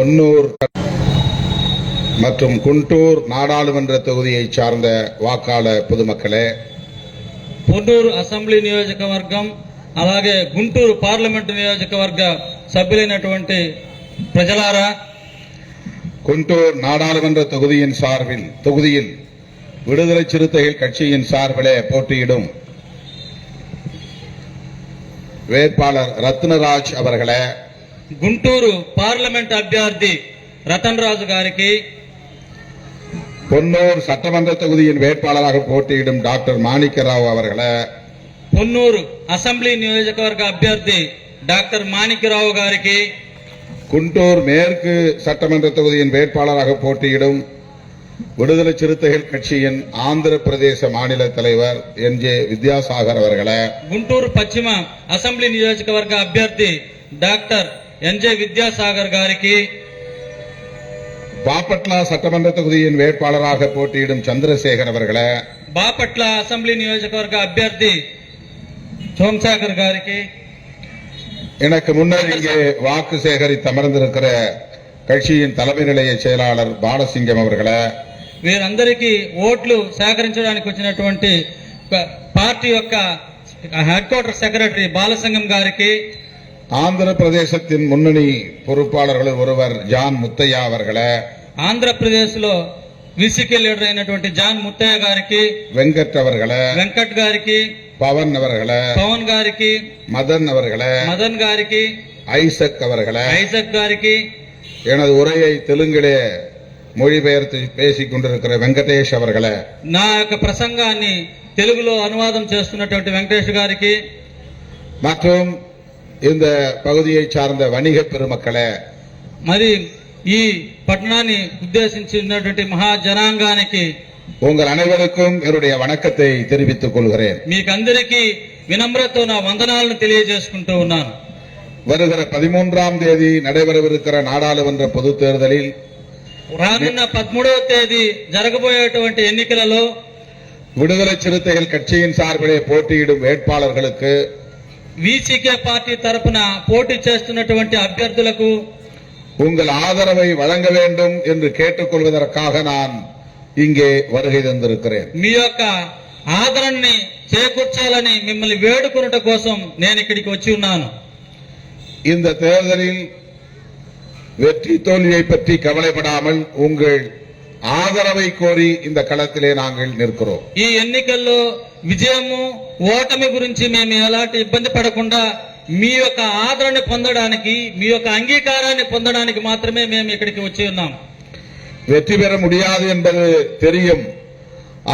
பொன்னூர் மற்றும் குண்டூர் நாடாளுமன்ற தொகுதியை சார்ந்த வாக்காளர் பொதுமக்களே, పొన్నూరు అసెంబ్లీ నియోజకవర్గం అలాగే గుంటూరు పార్లమెంటు నియోజకవర్గ సభ్యులైనటువంటి ప్రజలారా, குண்டூர் நாடாளுமன்ற தொகுதியில் விடுதலை சிறுத்தைகள் கட்சியின் சார்பிலே போட்டியிடும் வேட்பாளர் ரத்னராஜ் அவர்களே, గుంటూరు పార్లమెంట్ అభ్యర్థి రతన్ రాజు గారికి, பொன்னூர் சட்டமன்ற தொகுதியின் வேட்பாளராக போட்டியிடும் டாக்டர் மாணிக்கராவ் அவர்களே, పొన్నూరు అసెంబ్లీ నియోజకవర్గ అభ్యర్థి డాక్టర్ మాణిక్యరావు గారికి, குண்டூர் மேற்கு சட்டமன்ற தொகுதியின் வேட்பாளராக போட்டியிடும் விடுதலை சிறுத்தைகள் கட்சியின் ஆந்திர பிரதேச மாநில தலைவர் என்.ஜே. வித்யாசாகர் அவர்களே, గుంటూరు పశ్చిమ అసెంబ్లీ నియోజకవర్గ అభ్యర్థి డాక్టర్ ఎన్.జే. విద్యాసాగర్ గారికి, பாப்பட்லா சட்டமன்ற தொகுதியின் வேட்பாளராக போட்டியிடும் சந்திரசேகர் அவர்களே, బాపట్ల అసెంబ్లీ నియోజకవర్గ అభ్యర్థి సోమశేఖర్ గారికి, எனக்கு முன்னர் இங்கே வாக்கு சேகரித்து அமர்ந்திருக்கிற கட்சியின் தலைமை நிலைய செயலாளர் பாலசிங்கம் அவர்களே, వీరందరికీ ఓట్లు సేకరించడానికి వచ్చినటువంటి పార్టీ యొక్క హెడ్ క్వార్టర్ సెక్రటరీ బాలసింగం గారికి, ஆந்திர பிரதேசத்தின் முன்னணி பொறுப்பாளர்களில் ஒருவர் ஜான் முத்தையா அவர்களே, ఆంధ్రప్రదేశ్ లో విసికే లీడర్ అయినటువంటి జాన్ ముత్తయ్య గారికి, வெங்கட் அவர்களே, వెంకట్ గారికి, பவன் அவர்களே, పవన్ గారికి, மதன் அவர்களே, మదన్ గారికి, ஐசக் அவர்களே, ఐజక్ గారికి, எனது உரையை தெலுங்கிலே மொழிபெயர்த்து பேசிக் கொண்டிருக்கிற வெங்கடேஷ் அவர்களே, నా యొక్క ప్రసంగాన్ని తెలుగులో అనువాదం చేస్తున్నటువంటి వెంకటేష్ గారికి, மற்றும் இந்த பகுதியை சார்ந்த வணிக பெருமக்களே, మరి ఈ పట్టణాన్ని ఉద్దేశించినటువంటి మహాజనాంగానికి உங்கள் அனைவருக்கும் என்னுடைய வணக்கத்தை தெரிவித்துக் கொள்கிறேன். మీకందరికీ వినమ్రతో నా వందనాలను తెలియజేసుకుంటూ ఉన్నాను. வருகிற 13ஆம் தேதி நடைபெறவிருக்கிற நாடாளுமன்ற பொதுத் தேர்தலில் రానున్న 13వ తేదీ జరగబోయేటువంటి ఎన్నికలలో விடுதலை சிறுத்தைகள் கட்சியின் சார்பிலே போட்டியிடும் வேட்பாளர்களுக்கு వీసీకే పార్టీ తరపున పోటీ చేస్తున్నటువంటి అభ్యర్థులకు உங்கள் ஆதரவை வழங்க வேண்டும் என்று கேட்டுக்கொள்வதற்காக நான் இங்கே வருகை தந்திருக்கிறேன். మీ యొక్క ఆదరణని చేకూర్చాలని మిమ్మల్ని వేడుకొనుట కోసం నేను ఇక్కడికి వచ్చి ఉన్నాను. இந்த தேர்தலில் வெற்றி தோல்வியை பற்றி கவலைப்படாமல் உங்கள் ஆதரவை கோரி இந்த களத்திலே நாங்கள் நிற்கிறோம். ఈ ఎన్నికల్లో విజయము ఓటమి గురించి మేము ఎలాంటి ఇబ్బంది పడకుండా మీ యొక్క ఆదరణ పొందడానికి, మీ యొక్క అంగీకారాన్ని పొందడానికి మాత్రమే మేము ఇక్కడికి వచ్చి ఉన్నాం. வெற்றி பெற முடியாது என்பது தெரியும்.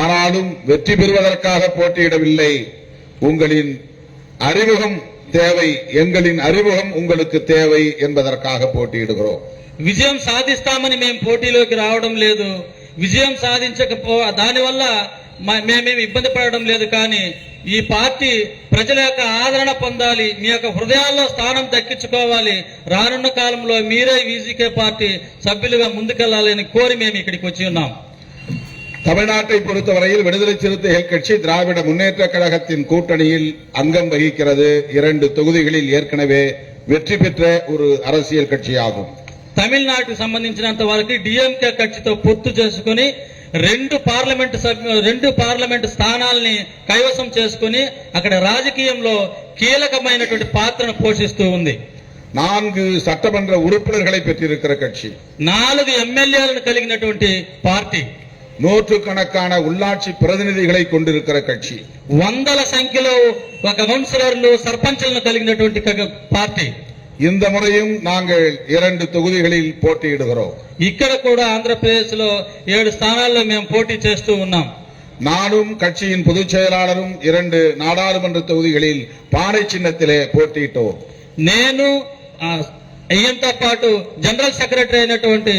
ஆனாலும் வெற்றி பெறுவதற்காக போட்டியிடவில்லை. உங்களின் அறிமுகம் தேவை, எங்களின் அறிமுகம் உங்களுக்கு தேவை என்பதற்காக போட்டியிடுகிறோம். విజయం సాధిస్తామని మేము పోటీలోకి రావడం లేదు. విజయం సాధించకపో దానివల్ల మేమేమి ఇబ్బంది పడడం లేదు. కానీ ఈ పార్టీ ప్రజల యొక్క ఆదరణ పొందాలి, మీ యొక్క హృదయాల్లో స్థానం దక్కించుకోవాలి. రానున్న కాలంలో మీరే వీసీకే పార్టీ సభ్యులుగా ముందుకెళ్లాలని కోరి మేము ఇక్కడికి వచ్చి ఉన్నాం. தமிழ்நாட்டை பொறுத்தவரையில் விடுதலை சிறுத்தைகள் கட்சி திராவிட முன்னேற்ற கழகத்தின் கூட்டணியில் அங்கம் வகிக்கிறது. 2 தொகுதிகளில் ஏற்கனவே வெற்றி பெற்ற ஒரு அரசியல் கட்சியாகும். తమిళనాడుకు సంబంధించినంత వరకు డిఎంకే కక్షితో పొత్తు చేసుకుని 2 పార్లమెంటు స్థానాల్ని కైవసం చేసుకుని అక్కడ రాజకీయంలో కీలకమైనటువంటి పాత్రను పోషిస్తూ ఉంది. 4 சட்டமன்ற உறுப்பினர்களை பெற்றிருக்கிற கட்சி, 4 ఎమ్మెల్యేలను కలిగినటువంటి పార్టీ, நூற்றுக்கணக்கான உள்ளாட்சி பிரதிநிதிகளை கொண்டிருக்கிற கட்சி, వందల సంఖ్యలో ఒక కౌన్సిలర్లు, సర్పంచులను కలిగినటువంటి పార్టీ. இந்த முறையும் நாங்கள் 2 தொகுதிகளில் போட்டியிடுகிறோம். ఇక్కడ కూడా ఆంధ్రప్రదేశ్ లో 7 స్థానాల్లో మేము పోటీ చేస్తూ ఉన్నాం. நானும் கட்சியின் பொதுச் செயலாளரும் 2 நாடாளுமன்ற தொகுதிகளில் பானை சின்னத்திலே போட்டியிட்டோம். నేను ఈయంతో పాటు జనరల్ సెక్రటరీ అయినటువంటి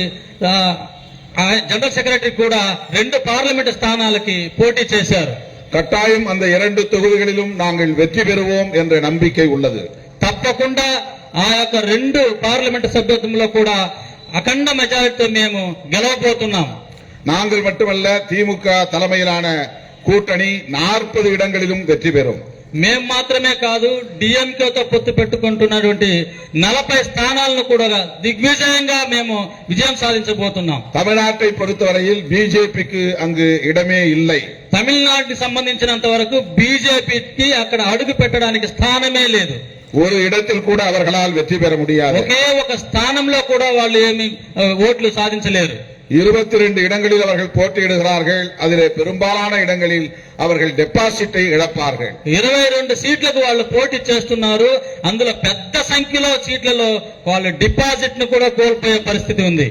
జనరల్ సెక్రటరీ కూడా 2 పార్లమెంటు స్థానాలకి పోటీ చేశారు. கட்டாயம் அந்த 2 தொகுதிகளிலும் நாங்கள் வெற்றி பெறுவோம் என்ற நம்பிக்கை உள்ளது. తప్పకుండా ఆ యొక్క 2 పార్లమెంటు సభ్యత్వంలో కూడా అఖండ మెజారిటీతో మేము గెలవబోతున్నాం. நாங்கள் மட்டுமல்ல, திமுக தலைமையிலான கூட்டணி 40 இடங்களிலும் வெற்றி பெறும். మేము మాత్రమే కాదు, డిఎంకేతో పొత్తు పెట్టుకుంటున్నటువంటి 40 స్థానాలను కూడా దిగ్విజయంగా మేము విజయం సాధించబోతున్నాం. தமிழ்நாட்டை பொறுத்தவரையில் பிஜேபிக்கு அங்கு இடமே இல்லை. తమిళనాడుకి సంబంధించినంత వరకు బీజేపీకి అక్కడ అడుగు పెట్టడానికి స్థానమే లేదు. ஒரு இடத்தில் கூட அவர்களால் வெற்றி பெற முடியாது. ఒకే ఒక స్థానంలో కూడా వాళ్ళు ఏమి ఓట్లు సాధించలేరు. 22 இடங்களில் அவர்கள் போட்டியிடுகிறார்கள். அதிலே பெரும்பாலான இடங்களில் அவர்கள் டெபாசிட்டை இழப்பார்கள். 22 సీట్లకు వాళ్ళు పోటీ చేస్తున్నారు. అందులో పెద్ద సంఖ్యలో సీట్లలో వాళ్ళు డిపాజిట్ ను కూడా కోల్పోయే పరిస్థితి ఉంది.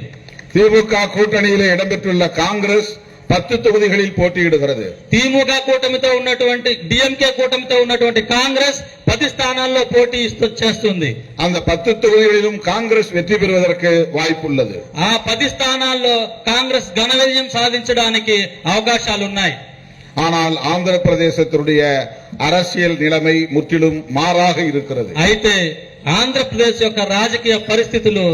திமுக கூட்டணியிலே இடம்பெற்றுள்ள காங்கிரஸ் 10 தொகுதிகளில் போட்டியிடுகிறது. திமுக కూటమితో ఉన్నటువంటి డిఎంకే కూటమితో ఉన్నటువంటి కాంగ్రెస్ 10 స్థానాల్లో పోటీ చేస్తుంది. அந்த 10 தொகுதிகளிலும் காங்கிரஸ் வெற்றி பெறுவதற்கு வாய்ப்புள்ளது. ఆ 10 స్థానాల్లో కాంగ్రెస్ ఘన విజయం సాధించడానికి అవకాశాలు ఉన్నాయి. ஆனால் ஆந்திர பிரதேசத்தினுடைய அரசியல் நிலைமை முற்றிலும் மாறாக இருக்கிறது. అయితే ఆంధ్రప్రదేశ్ యొక్క రాజకీయ పరిస్థితులు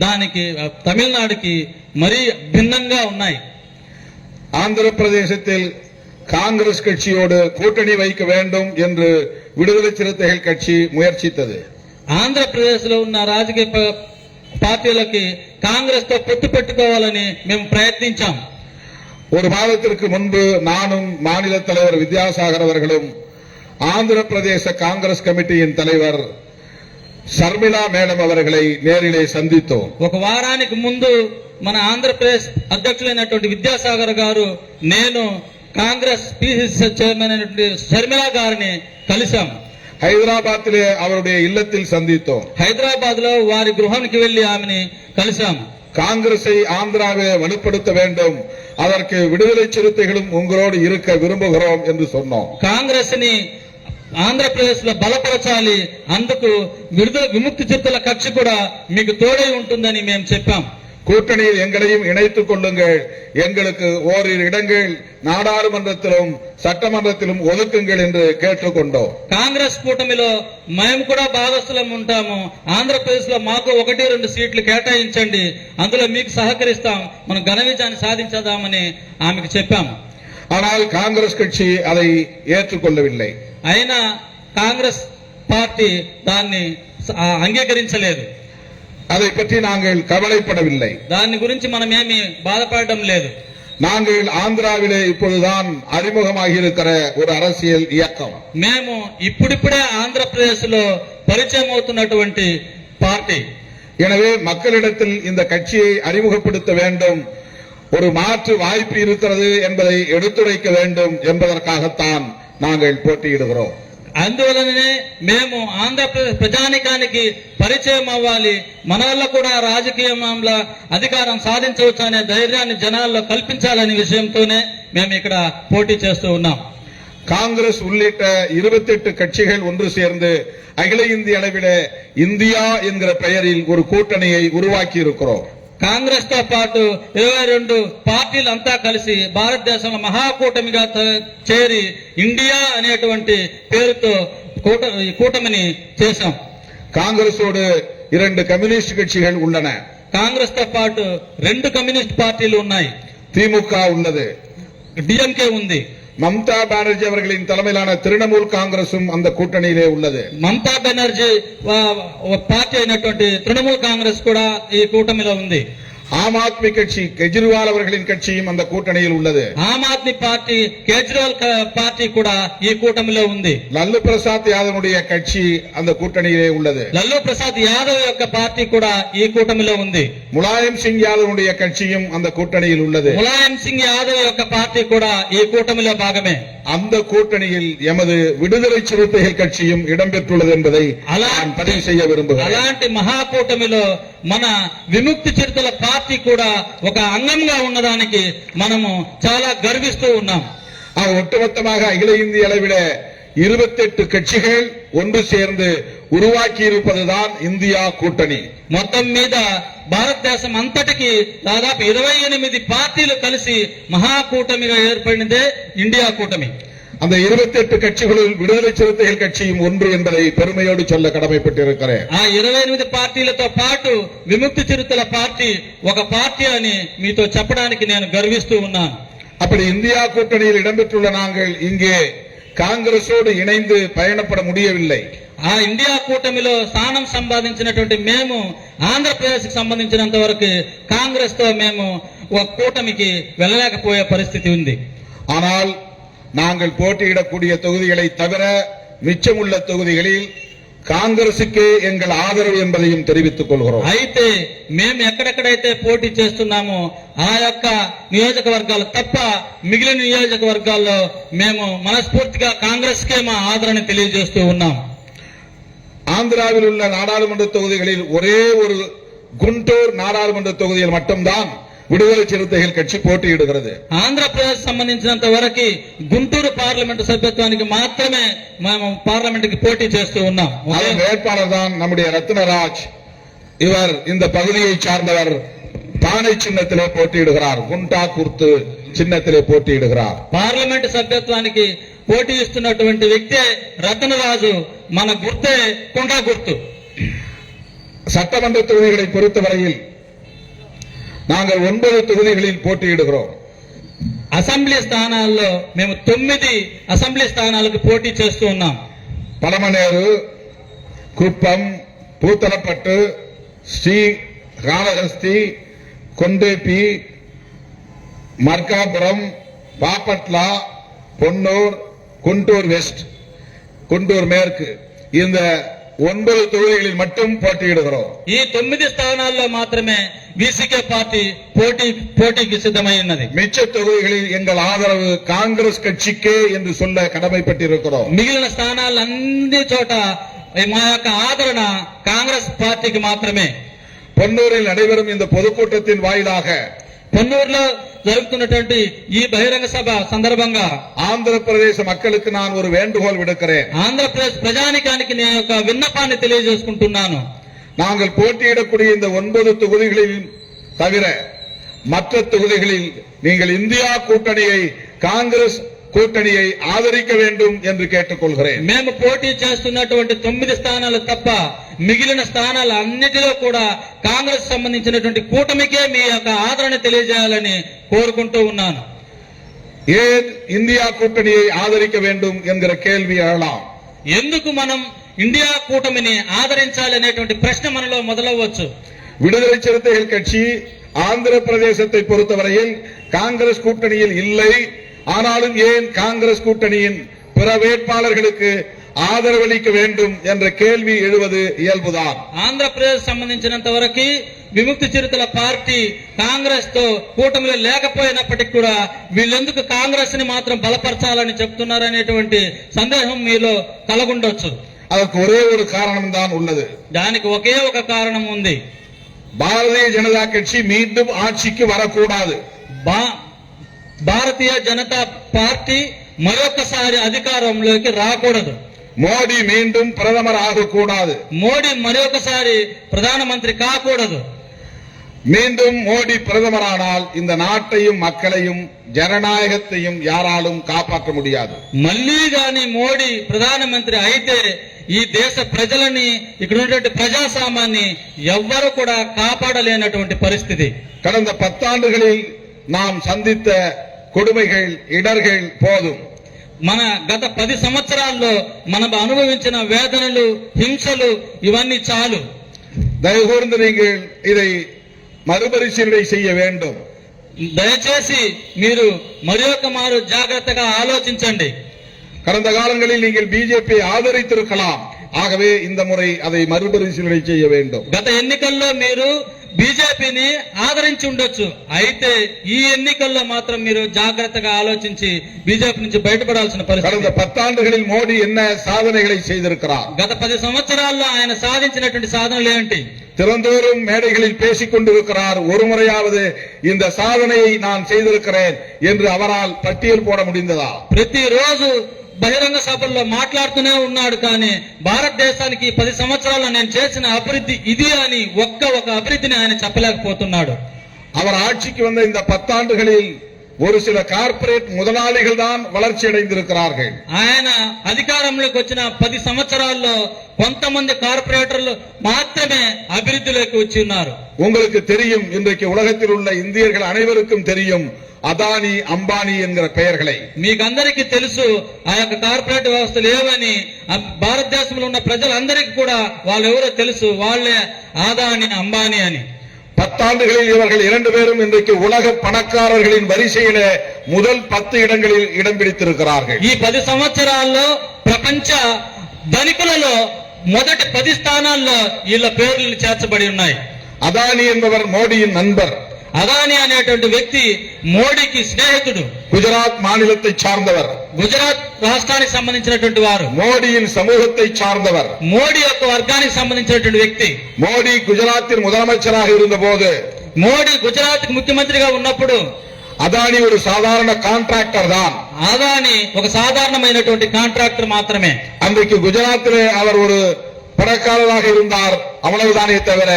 దానికి తమిళనాడుకి మరీ భిన్నంగా ఉన్నాయి. ஆந்திர பிரதேசத்தில் காங்கிரஸ் கட்சியோடு கூட்டணி வைக்க வேண்டும் என்று விடுதலை சிறுத்தைகள் கட்சி முயற்சித்தது. ఆంధ్రప్రదేశ్ లో ఉన్న రాజకీయ పార్టీలకి కాంగ్రెస్ తో పొత్తు పెట్టుకోవాలని మేము ప్రయత్నించాం. ஒரு மாதத்திற்கு முன்பு நானும் மாநில தலைவர் வித்யாசாகர் அவர்களும் ஆந்திர பிரதேச காங்கிரஸ் கமிட்டியின் தலைவர் ஷர்மிளா மேடம் அவர்களை நேரிலே சந்தித்தோம். ఒక వారానికి ముందు మన ఆంధ్రప్రదేశ్ అధ్యక్షులైనటువంటి విద్యాసాగర్ గారు, నేను కాంగ్రెస్ పిసిసి చైర్మన్ అయినటువంటి షర్మిళా గారిని కలిశాం. హైదరాబాద్లే அவருடைய இல்லத்தில் சந்தித்தோம். హైదరాబాద్ లో వారి గృహానికి వెళ్లి ఆమెని కలిశాం. காங்கிரஸை ஆந்திராவிலே வலுப்படுத்த வேண்டும், அதற்கு விடுதலை சிறுத்தைகளும் உங்களோடு இருக்க விரும்புகிறோம் என்று சொன்னோம். కాంగ్రెస్ ని ఆంధ్రప్రదేశ్ లో బలపరచాలి, అందుకు విముక్తి చిరుతల కక్ష కూడా మీకు తోడై ఉంటుందని మేము చెప్పాం. கூட்டணியில் எங்களையும் இணைத்துக் கொள்ளுங்கள், எங்களுக்கு ஓரிரு இடங்கள் நாடாளுமன்றத்திலும் சட்டமன்றத்திலும் ஒதுக்குங்கள் என்று கேட்டுக்கொண்டோம். కాంగ్రెస్ కూటమిలో మేము కూడా భాగస్థులం ఉంటాము. ఆంధ్రప్రదేశ్ లో మాకు 1-2 సీట్లు కేటాయించండి, అందులో మీకు సహకరిస్తాం, మనం ఘన విజయాన్ని సాధించదామని ఆమెకు చెప్పాం. ஆனால் காங்கிரஸ் கட்சி அதை ஏற்றுக்கொள்ளவில்லை. అయినా కాంగ్రెస్ పార్టీ దాన్ని అంగీకరించలేదు. அதை பற்றி நாங்கள் கவலைப்படவில்லை. దాని గురించి మనం ఏమి బాధపడడం లేదు. நாங்கள் ஆந்திராவிலே இப்பொழுதுதான் அறிமுகமாகி இருக்கிற ஒரு அரசியல் இயக்கம். మేము ఇప్పుడిప్పుడే ఆంధ్రప్రదేశ్ లో పరిచయం అవుతున్నటువంటి పార్టీ. எனவே மக்களிடத்தில் இந்த கட்சியை அறிமுகப்படுத்த வேண்டும், ஒரு மாற்று வாய்ப்பு இருக்கிறது என்பதை எடுத்துரைக்க வேண்டும் என்பதற்காகத்தான் நாங்கள் போட்டியிடுகிறோம். అందువలననే మేము ఆంధ్రప్రదేశ్ ప్రజానికానికి పరిచయం అవ్వాలి, మన వల్ల కూడా రాజకీయంలో అధికారం సాధించవచ్చు అనే ధైర్యాన్ని జనాల్లో కల్పించాలనే విషయంతోనే మేము ఇక్కడ పోటీ చేస్తూ ఉన్నాం. காங்கிரஸ் உள்ளிட்ட 28 கட்சிகள் ஒன்று சேர்ந்து அகில இந்திய அளவிலே இந்தியா என்கிற பெயரில் ஒரு கூட்டணியை உருவாக்கி இருக்கிறோம். కాంగ్రెస్ తో పాటు 22 పార్టీలంతా కలిసి భారతదేశంలో మహాకూటమిగా చేరి ఇండియా అనేటువంటి పేరుతో కూటమిని చేశాం. காங்கிரஸோடு 2 கம்யூனிஸ்ட் கட்சிகள் உள்ளன. కాంగ్రెస్ తో పాటు 2 కమ్యూనిస్ట్ పార్టీలు ఉన్నాయి. திமுக உள்ளது, డిఎంకే ఉంది. மம்தா பானர்ஜி அவர்களின் தலைமையிலான திரிணாமுல் காங்கிரசும் அந்த கூட்டணியிலே உள்ளது. మమతా బెనర్జీ పార్టీ అయినటువంటి తృణమూల్ కాంగ్రెస్ కూడా ఈ కూటమిలో ఉంది. ஆம் ஆத்மி கட்சி கெஜ்ரிவால் அவர்களின் கட்சியும் அந்த கூட்டணியில் உள்ளது. ఆమ్ ఆద్మీ పార్టీ కేజ్రీవాల్ పార్టీ కూడా ఈ కూటమిలో ఉంది. லல்லு பிரசாத் யாதவனுடைய கட்சி அந்த கூட்டணியிலே உள்ளது. లల్లూ ప్రసాద్ యాదవ్ యొక్క పార్టీ కూడా ఈ కూటమిలో ఉంది. முலாயம் சிங் யாதவனுடைய கட்சியும் அந்த கூட்டணியில் உள்ளது. ములాయం సింగ్ యాదవ్ యొక్క పార్టీ కూడా ఈ కూటమిలో భాగమే. அந்த கூட்டணியில் எமது விடுதலை சிறுத்தைகள் கட்சியும் இடம்பெற்றுள்ளது என்பதை நான் பதிவு செய்ய விரும்புகிறேன். అలాంటి మహాకూటమిలో మన విముక్తి చిరుతల పార్టీ కూడా ఒక అంగంగా ఉన్నదానికి మనము చాలా గర్విస్తూ ఉన్నాం. ஒட்டுமொத்தமாக அகில இந்திய அளவில 28 கட்சிகள் ஒன்று சேர்ந்து உருவாக்கி இருப்பதுதான் இந்தியா கூட்டணி. మొత్తం మీద భారతదేశం అంతటికి దాదాపు 28 పార్టీలు కలిసి మహాకూటమిగా ఏర్పడినదే ఇండియా కూటమి. அந்த 28 கட்சிகளுள் விடுதலை சிறுத்தைகள் கட்சியும் ஒன்று என்பதை பெருமையோடு சொல்ல கடமைப்பட்டிருக்கிறேன். ఆ 28 పార్టీలతో పాటు విముక్తి చిరుతల పార్టీ ఒక పార్టీ అని మీతో చెప్పడానికి నేను గర్విస్తూ ఉన్నాను. அப்படி இந்தியா கூட்டணியில் இடம்பெற்றுள்ள நாங்கள் இங்கே காங்கிரஸோடு இணைந்து பயணப்பட முடியவில்லை. ఆ ఇండియా కూటమిలో స్థానం సంపాదించినటువంటి మేము ఆంధ్రప్రదేశ్ కి సంబంధించినంత వరకు కాంగ్రెస్ తో మేము ఒక కూటమికి వెళ్ళలేకపోయే పరిస్థితి ఉంది. ஆனால் நாங்கள் போட்டியிடக்கூடிய தொகுதிகளை தவிர மிச்சமுள்ள தொகுதிகளில் కాంగ్రెస్కే ఎంగళ ఆదరవు என்பதையும் தெரிவித்துக் கொள்கிறோம். అయితే మేము ఎక్కడెక్కడైతే పోటీ చేస్తున్నామో ఆ యొక్క నియోజకవర్గాలు తప్ప మిగిలిన నియోజకవర్గాల్లో మేము మనస్ఫూర్తిగా కాంగ్రెస్ కే మా ఆదరణ తెలియజేస్తూ ఉన్నాం. ஆந்திராவில் உள்ள நாடாளுமன்ற தொகுதிகளில் ஒரே ஒரு குண்டூர் நாடாளுமன்ற தொகுதியில் மட்டும்தான் விடுதலை சிறுத்தைகள் கட்சி போட்டியிடுகிறது. ఆంధ్రప్రదేశ్ సంబంధించినంత వరకు గుంటూరు పార్లమెంటు సభ్యత్వానికి మాత్రమే మేము పార్లమెంటుకి పోటీ చేస్తూ ఉన్నాం. அதன் வேட்பாளர் தான் நம்முடைய ரத்னராஜ். இவர் இந்த பகுதியை சார்ந்தவர். பானை சின்னத்திலே போட்டியிடுகிறார். குண்டா குர்த்து చిన్నத்திலே போட்டியிடுகிறார். పార్లమెంటు సభ్యత్వానికి పోటీ ఇస్తున్నటువంటి వ్యక్తే రత్నరాజు. మన గుర్తే కుంటా గుర్తు. சட்டமன்ற தொகுதிகளை பொறுத்தவரையில் நாங்கள் 9 தொகுதிகளில் போட்டியிடுகிறோம். అసెంబ్లీ స్థానాల్లో మేము 9 అసెంబ్లీ స్థానాలకు పోటీ చేస్తూ ఉన్నాం. పడమనేరు, కుప్పం, పూతలపట్టు, శ్రీకాళహస్తి, కొండేపి, మార్కాపురం, బాపట్ల, పొన్నూర్, గుంటూరు వెస్ట్, గుంటూరు మేற்கு இந்த 9 தொகுதிகளில் மட்டும் போட்டியிடுகிறோம். ఈ 9 స్థానాల్లో మాత్రమే విసికే పార్టీ పోటీకి సిద్ధమై ఉన్నది. மிச்ச தொகுதிகளில் எங்கள் ஆதரவு காங்கிரஸ் கட்சிக்கே என்று சொல்ல கடமைப்பட்டிருக்கிறோம். మిగిలిన స్థానాలన్నీ చోట మా యొక్క ఆదరణ కాంగ్రెస్ పార్టీకి మాత్రమే. పొన్నూரில் நடைபெறும் இந்த பொதுக்கூட்டத்தின் வாயிலாக పొన్నూరులో జరుగుతున్నటువంటి ఈ బహిరంగ సభ సందర్భంగా ఆంధ్రప్రదేశ్ மக்களுக்கு நான் ஒரு வேண்டுகோள் விடுக்கிறேன். ఆంధ్రప్రదేశ్ ప్రజానికానికి నేను ఒక విన్నపాన్ని తెలియజేసుకుంటున్నాను. நாங்கள் போட்டியிடக்கூடிய இந்த 9 தொகுதிகளில் தவிர மற்ற தொகுதிகளில் நீங்கள் இந்தியா கூட்டணியை, காங்கிரஸ் கூட்டணியை ஆதரிக்க வேண்டும் என்று கேட்டுக்கொள்கிறேன். మేము పోటీ చేస్తున్నటువంటి 9 స్థానాలు తప్ప మిగిలిన స్థానాలు అన్నిటిలో కూడా కాంగ్రెస్ సంబంధించినటువంటి కూటమికే మీ యొక్క ఆదరణ తెలియజేయాలని కోరుకుంటూ ఉన్నాను. ஏன் இந்தியா கூட்டணியை ஆதரிக்க வேண்டும் என்கிற கேள்வி எழலாம். ఎందుకు మనం ఇండియా కూటమిని ఆదరించాలి అనేటువంటి ప్రశ్న మనలో మొదలవచ్చు. விடுதலை சிறுத்தைகள் கட்சி ஆந்திர பிரதேசத்தை பொறுத்தவரையில் காங்கிரஸ் கூட்டணியில் இல்லை. ஆனாலும் ஏன் காங்கிரஸ் கூட்டணியின் பிற வேட்பாளர்களுக்கு ఆదరవలిక வேண்டும் என்ற కేள்வி எழுவது ఇయల్బుదాన్. ఆంధ్రప్రదేశ్ సంబంధించినంత వరకు విముక్తి చిరుతల పార్టీ కాంగ్రెస్ తో కూటమిలో లేకపోయినప్పటికీ కూడా వీళ్ళెందుకు కాంగ్రెస్ ని మాత్రం బలపరచాలని చెప్తున్నారనేటువంటి సందేహం మీలో కలగుండొచ్చు. அதற்கு ஒரே ஒரு காரணம் தான் உள்ளது. దానికి ఒకే ఒక కారణం ఉంది. பாரதிய ஜனதா கட்சி மீண்டும் ஆட்சிக்கு வரக்கூடாது. భారతీయ జనతా పార్టీ మరొకసారి అధికారంలోకి రాకూడదు. మోడీ மீண்டும் பிரதமர் ஆகக்கூடாது. మోడీ మరొకసారి ప్రధానమంత్రి కాకూడదు. மீண்டும் மோடி பிரதமரானால் இந்த நாட்டையும் மக்களையும் ஜனநாயகத்தையும் யாராலும் காப்பாற்ற முடியாது. మళ్ళీ గాని మోడీ ప్రధానమంత్రి అయితే ఈ దేశ ప్రజలని, ఇక్కడ ఉన్నటువంటి ప్రజాస్వామ్యాన్ని ఎవ్వరూ కూడా కాపాడలేనటువంటి పరిస్థితి. கடந்த 10 ஆண்டுகளில் நாம் சந்தித்த கொடுமைகள், இடர்கள் போதும். మన గత 10 సంవత్సరాల్లో మనం అనుభవించిన వేదనలు, హింసలు ఇవన్నీ చాలు. தயவுகூர்ந்து நீங்கள் இதை மறுபரிசீலனை செய்ய வேண்டும். దయచేసి మీరు మరొక మారు జాగ్రత్తగా ఆలోచించండి. கடந்த காலங்களில் நீங்கள் பிஜேபி ஆதரித்திருக்கலாம். ஆகவே இந்த முறை அதை மறுபரிசீலனை செய்ய வேண்டும். గత ఎన్నికల్లో మీరు బీజేపీని ఆదరించి ఉండొచ్చు. అయితే ఈ ఎన్నికల్లో మాత్రం మీరు జాగ్రత్తగా ఆలోచించి బీజేపీ నుంచి బయటపడాల్సిన పరిస్థితి. கடந்த 10 ஆண்டுகளில் மோடி என்ன சாதனைகளை செய்திருக்கிறார்? గత 10 సంవత్సరాల్లో ఆయన సాధించినటువంటి సాధనలు ఏంటి? திறந்தோறும் மேடைகளில் பேசிக் கொண்டிருக்கிறார். ஒரு முறையாவது இந்த சாதனையை நான் செய்திருக்கிறேன் என்று அவரால் பட்டியல் போட முடிந்ததா? ప్రతిరోజు బహిరంగ సభల్లో మాట్లాడుతూనే ఉన్నాడు. కానీ భారతదేశానికి 10 సంవత్సరాల్లో నేను చేసిన అభివృద్ధి ఇది అని ఒక అభివృద్ధిని ఆయన చెప్పలేకపోతున్నాడు. அவர் ஆட்சிக்கு வந்த இந்த 10 ஆண்டுகளில் ஒரு சில கார்ப்பரேட் முதலாளிகள் தான் வளர்ச்சி அடைந்திருக்கிறார்கள். ఆయన అధికారంలోకి వచ్చిన 10 సంవత్సరాల్లో కొంతమంది కార్పొరేటర్లు మాత్రమే అభివృద్ధిలోకి వచ్చి ఉన్నారు. உங்களுக்கு தெரியும், இன்றைக்கு உலகத்தில் உள்ள இந்தியர்கள் அனைவருக்கும் தெரியும் అదానీ అంబానీ ఎన్கிற పెయర్களை. మీకందరికీ తెలుసు ఆ యొక్క కార్పొరేట్ వ్యవస్థలు ఏవని. భారతదేశంలో ఉన్న ప్రజలందరికీ కూడా వాళ్ళు ఎవరో తెలుసు, వాళ్ళే అదానీ అంబానీ అని. 10 ஆண்டுகளில் இவர்கள் 2 பேரும் இன்றைக்கு உலக பணக்காரர்களின் வரிசையிலே முதல் 10 இடங்களில் இடம் பிடித்திருக்கிறார்கள். ఈ 10 సంవత్సరాల్లో ప్రపంచ ధనికులలో మొదటి 10 స్థానాల్లో వీళ్ళ పేర్లు చేర్చబడి ఉన్నాయి. అదానీ என்பவர் மோடியின் நண்பர். అదానీ అనేటువంటి వ్యక్తి మోడీకి స్నేహితుడు. குஜராத் மாநிலத்தை சார்ந்தவர். గుజరాత్ రాష్ట్రానికి సంబంధించినటువంటి వారు. மோடியின் சமூகத்தை சார்ந்தவர். మోడీ యొక్క వర్గానికి సంబంధించినటువంటి వ్యక్తి. மோடி குஜராத்தின் முதலமைச்சராக இருந்தபோது, మోడీ గుజరాత్ ముఖ్యమంత్రిగా ఉన్నప్పుడు అదానీ ஒரு சாதாரண கான்ட்ராக்டர் தான். అదానీ ఒక సాధారణమైనటువంటి కాంట్రాక్టర్ మాత్రమే. அன்றைக்கு குஜராத்திலே அவர் ஒரு பணக்காரராக இருந்தார், அவ்வளவுதானே தவிர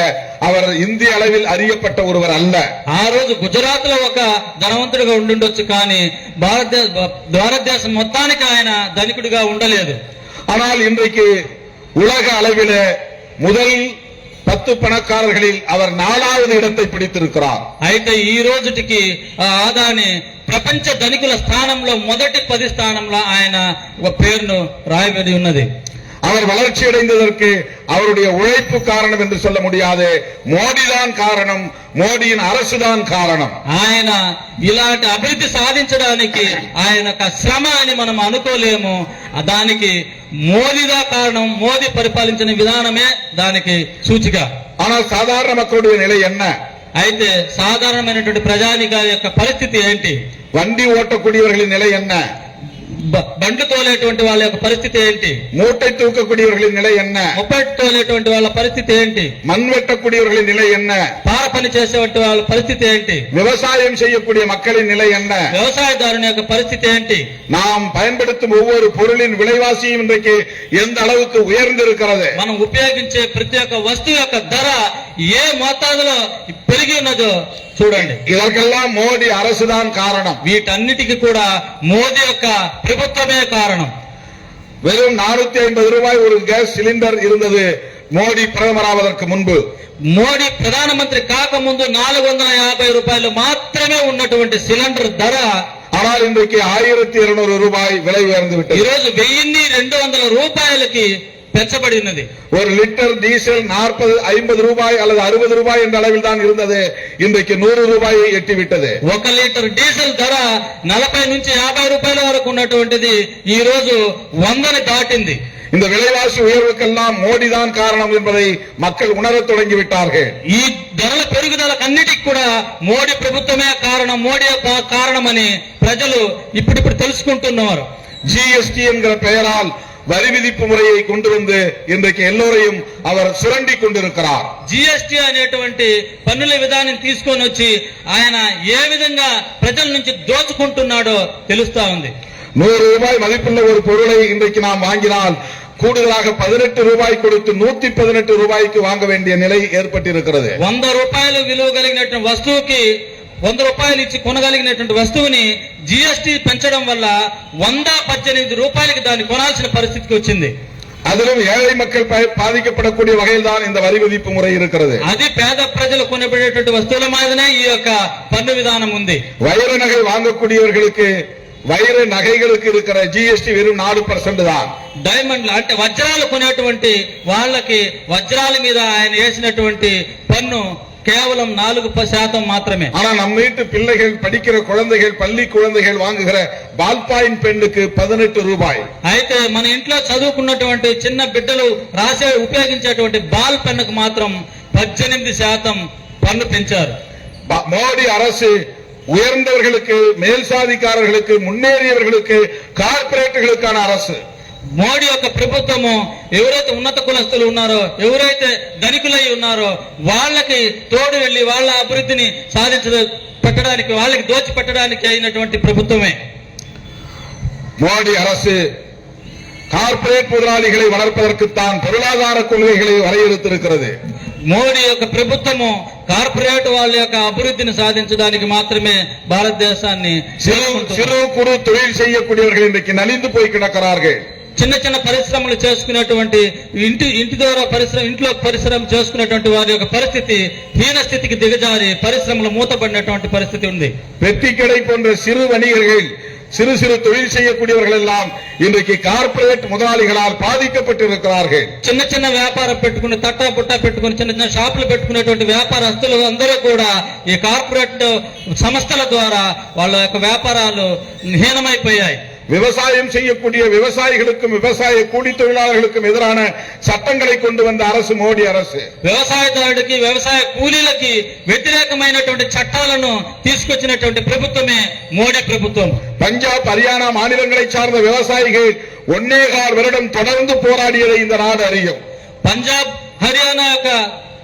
அவர் இந்திய அளவில் அறியப்பட்ட ஒருவர் அல்ல. ఆ రోజు గుజరాత్ లో ఒక ధనవంతుడిగా ఉండుండొచ్చు, కానీ భారతదేశం మొత్తానికి ఆయన ధనికుడిగా ఉండలేదు. ஆனால் இன்றைக்கு உலக அளவில் முதல் 10 பணக்காரர்களில் அவர் 4வது இடத்தை பிடித்திருக்கிறார். అయితే ఈ రోజుటికి అదానీ ప్రపంచ ధనికుల స్థానంలో మొదటి 10 స్థానంలో ఆయన ఒక పేరును రాయబడి ఉన్నది. அவர் வளர்ச்சி அடைந்ததற்கு அவருடைய உழைப்பு காரணம் என்று சொல்ல முடியாது, மோடிதான் காரணம், மோடியின் அரசுதான் காரணம். ఆయన ఇలాంటి అభివృద్ధి సాధించడానికి ఆయన శ్రమ అని మనం అనుకోలేము. దానికి మోదీదా కారణం, మోదీ పరిపాలించిన విధానమే దానికి సూచిక. ஆனால் சாதாரண மக்களுடைய நிலை என்ன? అయితే సాధారణమైనటువంటి ప్రజానిక యొక్క పరిస్థితి ఏంటి? வண்டி ஓட்டக்கூடியவர்களின் நிலை என்ன? బండ్లు తోలేటువంటి వాళ్ళ యొక్క పరిస్థితి ఏంటి? மூட்டை தூக்கக்கூடியவர்களின் நிலை என்ன? మొప్పటి తోలేటువంటి వాళ్ళ పరిస్థితి ఏంటి? மண் வெட்டக்கூடியவர்களின் நிலை என்ன? పార పని చేసేటువంటి వాళ్ళ పరిస్థితి ఏంటి? விவசாயம் செய்யக்கூடிய மக்களின் நிலை என்ன? వ్యవసాయదారుని యొక్క పరిస్థితి ఏంటి? நாம் பயன்படுத்தும் ஒவ்வொரு பொருளின் விலைவாசியும் இன்றைக்கு எந்த அளவுக்கு உயர்ந்திருக்கிறது? మనం ఉపయోగించే ప్రతి ఒక్క వస్తువు యొక్క ధర ఏ మోతాదులో పెరిగి ఉన్నదో చూడండి. இதற்கெல்லாம் மோடி அரசுதான் காரணம். వీటన్నిటికీ కూడా మోదీ యొక్క ప్రభుత్వమే కారణం. வெறும் 450 ரூபாய் ஒரு கேஸ் சிலிண்டர் இருந்தது மோடி பிரதமராவதற்கு முன்பு. మోడీ ప్రధానమంత్రి కాకముందు 450 రూపాయలు మాత్రమే ఉన్నటువంటి సిలిండర్ ధర, ஆனால் இன்றைக்கு 1200 ரூபாய் விலை உயர்ந்து விட்டது. ఈ రోజు 1200 రూపాయలకి పెంచబడి ఉన్నది. ஒரு லிட்டர் டீசல் 40-50 ரூபாய் அல்லது 60 ரூபாய் என்ற அளவில் தான் இருந்தது, இன்றைக்கு 100 ரூபாயை எட்டிவிட்டது. 1 లీటర్ డీజిల్ ధర 40 నుంచి 50 రూపాయల వరకు ఉన్నటువంటిది ఈ రోజు 100ని దాటింది. இந்த விலைவாசி உயர்வுக்கெல்லாம் மோடி தான் காரணம் என்பதை மக்கள் உணரத் தொடங்கிவிட்டார்கள். ఈ ధరల పెరుగుదలకన్నిటికి కూడా మోడీ ప్రభుత్వమే కారణం, మోడీ కారణమని ప్రజలు ఇప్పుడిప్పుడు తెలుసుకుంటున్నారు. ஜிஎஸ்டி என்கிற பெயரால் வரி விதிப்பு முறையை கொண்டு வந்து இன்றைக்கு எல்லோரையும் அவர் சுரண்டி கொண்டிருக்கிறார். జిఎస్టీ అనేటువంటి పన్నుల విధానం తీసుకొని వచ్చి ఆయన ఏ విధంగా ప్రజల నుంచి దోచుకుంటున్నాడో తెలుస్తా ఉంది. 100 ரூபாய் மதிப்புள்ள ஒரு பொருளை இன்றைக்கு நாம் வாங்கினால் கூடுதலாக 18 ரூபாய் கொடுத்து 118 ரூபாய்க்கு வாங்க வேண்டிய நிலை ஏற்பட்டிருக்கிறது. 100 రూపాయలు విలువ కలిగినటువంటి వస్తువుకి 100 రూపాయలు ఇచ్చి కొనగలిగినటువంటి వస్తువుని జిఎస్టీ పెంచడం వల్ల 118 రూపాయలకి దాన్ని కొనాల్సిన పరిస్థితికి వచ్చింది. அதிலும் ஏழை மக்கள் பாதிக்கப்படக்கூடிய வகையில் தான் இந்த வரி விதிப்பு முறை இருக்கிறது. అది పేద ప్రజలు కొనబడేటువంటి వస్తువుల మీదనే ఈ యొక్క పన్ను విధానం ఉంది. வைர நகை வாங்கக்கூடியவர்களுக்கு வைர நகைகளுக்கு இருக்கிற ஜிஎஸ்டி வெறும் 4% தான். డైమండ్లు అంటే వజ్రాలు కొనేటువంటి వాళ్ళకి వజ్రాల మీద ఆయన వేసినటువంటి పన్ను కేవలం 4% మాత్రమే. ஆனா நம்ம வீட்டு பிள்ளைகள் படிக்கிற குழந்தைகள், பள்ளி குழந்தைகள் வாங்குகிற பால்பாயின் பெண்ணுக்கு 18 ரூபாய். అయితే మన ఇంట్లో చదువుకున్నటువంటి చిన్న బిడ్డలు రాసే ఉపయోగించేటువంటి బాల్ పెన్నుకు మాత్రం 18% పన్ను పెంచారు. மோடி அரசு உயர்ந்தவர்களுக்கு, மேல் சாதிக்காரர்களுக்கு, முன்னேறியவர்களுக்கு, கார்ப்பரேட்டுகளுக்கான அரசு. మోడీ యొక్క ప్రభుత్వము ఎవరైతే ఉన్నత కులస్తులు ఉన్నారో, ఎవరైతే ధనికులై ఉన్నారో వాళ్ళకి తోడు వెళ్లి వాళ్ళ అభివృద్ధిని పెట్టడానికి, వాళ్ళకి దోచి పెట్టడానికి అయినటువంటి ప్రభుత్వమే. மோடி அரசு கார்ப்பரேட் முதலாளிகளை வளர்ப்பதற்குத்தான் பொருளாதார கொள்கைகளை வரையறுத்திருக்கிறது. మోడీ యొక్క ప్రభుత్వము కార్పొరేట్ వాళ్ళ యొక్క అభివృద్ధిని సాధించడానికి మాత్రమే భారతదేశాన్ని சிறு குறு தொழில் செய்யக்கூடியவர்கள் இன்றைக்கு நலிந்து போய் கிடக்கிறார்கள். చిన్న చిన్న పరిశ్రమలు చేసుకునేటువంటి ఇంటి ద్వారా ఇంట్లో పరిశ్రమ చేసుకునేటువంటి వారి యొక్క పరిస్థితి హీన స్థితికి దిగజారి పరిశ్రమలు మూతపడినటువంటి పరిస్థితి ఉంది. பெட்டிக்கடை போன்ற சிறு வணிகர்கள் சிறு சிறு தொழில் செய்யக்கூடியவர்கள் எல்லாம் இன்றைக்கு கார்ப்பரேட் முதலாளிகளால் பாதிக்கப்பட்டிருக்கிறார்கள். చిన్న చిన్న వ్యాపారం పెట్టుకుని తట్టా పుట్టా పెట్టుకుని చిన్న చిన్న షాపులు పెట్టుకునేటువంటి వ్యాపారస్తులు అందరూ కూడా ఈ కార్పొరేట్ సంస్థల ద్వారా వాళ్ళ యొక్క వ్యాపారాలు హీనమైపోయాయి. விவசாயம் செய்யக்கூடிய விவசாயிகளுக்கும் விவசாய கூலி தொழிலாளர்களுக்கும் எதிரான சட்டங்களை கொண்டு வந்த அரசு மோடி அரசு. వ్యవసాయదారుడికి వ్యవసాయ కూలీలకి వ్యతిరేకమైనటువంటి చట్టాలను తీసుకొచ్చినటువంటి ప్రభుత్వమే మోడీ ప్రభుత్వం. பஞ்சாப் ஹரியானா மாநிலங்களை சார்ந்த விவசாயிகள் 1.25 வருடம் தொடர்ந்து போராடியதை இந்த நாடு அறியும். పంజాబ్ హర్యానా యొక్క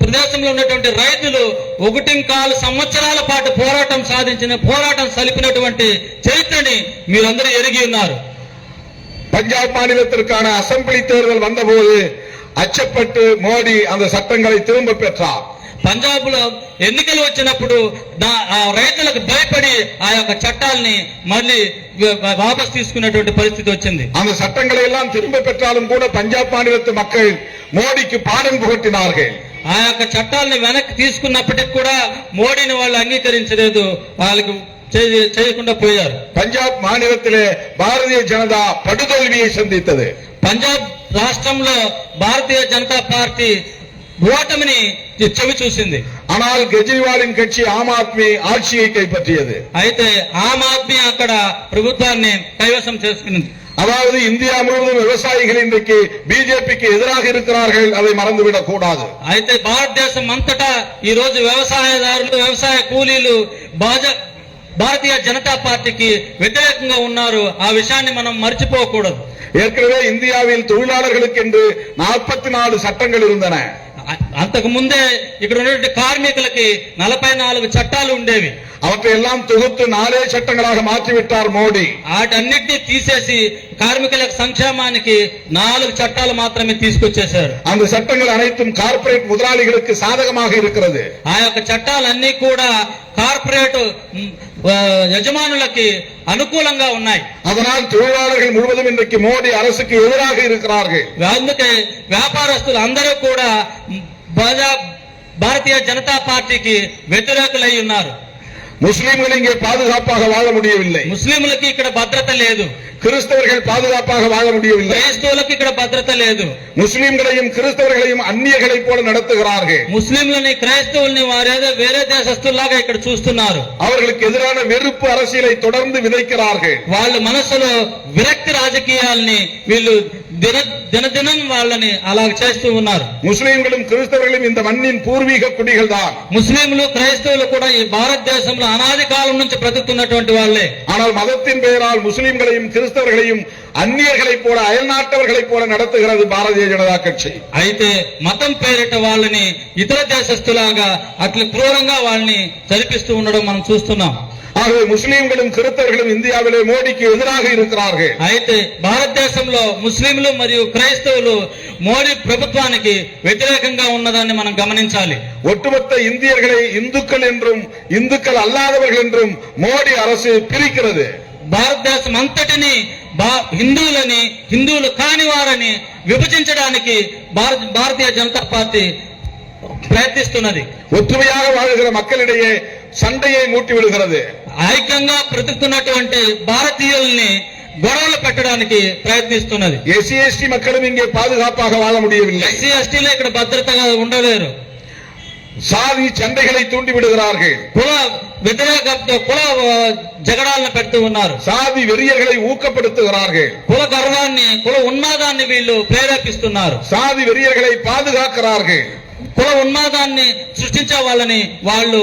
ప్రదేశంలో ఉన్నటువంటి రైతులు 1.25 సంవత్సరాల పాటు పోరాటం సలిపినటువంటి చరిత్రని మీరందరూ ఎరిగి ఉన్నారు. பஞ்சாப் மாநிலத்திற்கான அசெம்பிளி தேர்தல் வந்தபோது அச்சப்பட்டு மோடி அந்த சட்டங்களை திரும்ப பெற்றார். పంజాబ్ లో ఎన్నికలు వచ్చినప్పుడు రైతులకు భయపడి ఆ యొక్క చట్టాలని మళ్ళీ వాపస్ తీసుకునేటువంటి పరిస్థితి వచ్చింది. அந்த சட்டங்களை எல்லாம் திரும்ப பெற்றாலும் கூட பஞ்சாப் மாநிலத்து மக்கள் மோடிக்கு பாடம் புகட்டினார்கள். ఆ యొక్క చట్టాలని వెనక్కి తీసుకున్నప్పటికీ కూడా మోడీని వాళ్ళు అంగీకరించలేదు, వాళ్ళకి చేయకుండా పోయారు. பஞ்சாப் மாநிலத்திலே பாரதிய ஜனதா படுதோல்வியை சந்தித்தது. పంజాబ్ రాష్ట్రంలో భారతీయ జనతా పార్టీ ఓటమిని చెవి చూసింది. ஆனால் கெஜ்ரிவாலின் கட்சி ஆம் ஆத்மி ஆட்சியை கைப்பற்றியது. అయితే ఆమ్ ఆద్మీ అక్కడ ప్రభుత్వాన్ని కైవసం చేసుకున్నది. அதாவது இந்தியா முழுவதும் விவசாயிகள் இன்றைக்கு பிஜேபிக்கு எதிராக இருக்கிறார்கள், அதை மறந்துவிடக் கூடாது. అయితే భారతదేశం అంతటా ఈ రోజు వ్యవసాయదారులు వ్యవసాయ కూలీలు భారతీయ జనతా పార్టీకి వ్యతిరేకంగా ఉన్నారు. ఆ విషయాన్ని మనం మర్చిపోకూడదు. ஏற்கனவே இந்தியாவில் தொழிலாளர்களுக்கு என்று 44 சட்டங்கள் இருந்தன. అంతకు ముందే ఇక్కడ ఉన్నటువంటి కార్మికులకి 44 చట్టాలు ఉండేవి. அவற்றை எல்லாம் தொகுத்து 4 சட்டங்களாக மாற்றிவிட்டார் மோடி. వాటన్నిటినీ తీసేసి కార్మికుల సంక్షేమానికి 4 చట్టాలు మాత్రమే తీసుకొచ్చేశారు. அந்த சட்டங்கள் அனைத்தும் கார்ப்பரேட் முதலாளிகளுக்கு சாதகமாக இருக்கிறது. ఆ యొక్క చట్టాలన్నీ కూడా కార్పొరేట్ యజమానులకి అనుకూలంగా ఉన్నాయి. அதனால் தொழிலாளர்கள் முழுவதும் இன்றைக்கு மோடி அரசுக்கு எதிராக இருக்கிறார்கள். అందుకే వ్యాపారస్తులు అందరూ కూడా భారతీయ జనతా పార్టీకి వ్యతిరేకులై ఉన్నారు. முஸ்லிம்கள் இங்கே பாதுகாப்பாக வாழ முடியவில்லை. ముస్లింలకి ఇక్కడ భద్రత లేదు. கிறிஸ்தவர்கள் பாதுகாப்பாக வாழ முடியவில்லை. క్రైస్తవులకు ఇక్కడ భద్రత లేదు. முஸ்லிம்களையும் கிறிஸ்தவர்களையும் அந்நியர்களைப் போல நடத்துகிறார்கள். ముస్లింలని క్రైస్తవుల్ని వారేదో వేరే దేశస్తుల్లాగా ఇక్కడ చూస్తున్నారు. அவர்களுக்கு எதிரான வெறுப்பு அரசியலை தொடர்ந்து விதைக்கிறார்கள். వాళ్ళ మనసులో విరక్తి రాజకీయాల్ని వీళ్ళు దినదినం వాళ్ళని అలా చేస్తూ ఉన్నారు. முஸ்லிம்களும் கிறிஸ்தவர்களும் இந்த மண்ணின் பூர்வீக குடிகள் தான். ముస్లింలు క్రైస్తవులు కూడా ఈ భారతదేశంలో అనాది కాలం నుంచి బ్రతుకుతున్నటువంటి వాళ్ళే. ஆனால் மதத்தின் பெயரால் முஸ்லிம்களையும் கிறிஸ்தவர்களையும் அந்நியர்களைப் போல அயல்நாட்டவர்களைப் போல நடத்துகிறது பாரதிய ஜனதா கட்சி. అయితే మతం పేరిట వాళ్ళని ఇతర దేశస్తులాగా అట్లా క్రూరంగా వాళ్ళని చదిపిస్తూ ఉండడం మనం చూస్తున్నాం. ஆகவே முஸ்லிம்களும் கிறிஸ்தவர்களும் இந்தியாவிலே மோடிக்கு எதிராக இருக்கிறார்கள். అయితే భారతదేశంలో ముస్లింలు మరియు క్రైస్తవులు మోడీ ప్రభుత్వానికి వ్యతిరేకంగా ఉన్నదాన్ని మనం గమనించాలి. ஒட்டுமொத்த இந்தியர்களை இந்துக்கள் என்றும் இந்துக்கள் அல்லாதவர்கள் என்றும் மோடி அரசு பிரிக்கிறது. భారతదేశం అంతటిని హిందువులు కాని వారని విభజించడానికి భారతీయ జనతా పార్టీ ప్రయత్నిస్తున్నది. ஒற்றுமையாக வாழ்கிற மக்களிடையே சண்டையை மூட்டி விடுகிறது. ఐక్యంగా బ్రతుకుతున్నటువంటి భారతీయుల్ని గొడవలు పెట్టడానికి ప్రయత్నిస్తున్నది. எஸ்சி எஸ்டி மக்களும் இங்கே பாதுகாப்பாக வாழ முடியவில்லை. ఎస్సీ ఎస్టీలు ఇక్కడ భద్రతగా ఉండలేరు. சாதி சண்டைகளை தூண்டி விடுகிறார்கள். కుల జగడాలను పెడుతూ ఉన్నారు. சாதி வெறியர்களை ஊக்கப்படுத்துகிறார்கள். కుల గర్వాన్ని కుల ఉన్మాదాన్ని వీళ్ళు ప్రేరేపిస్తున్నారు. சாதி வெறியர்களை பாதுகாக்கிறார்கள். కుల ఉన్మాదాన్ని సృష్టించే వాళ్ళని వాళ్ళు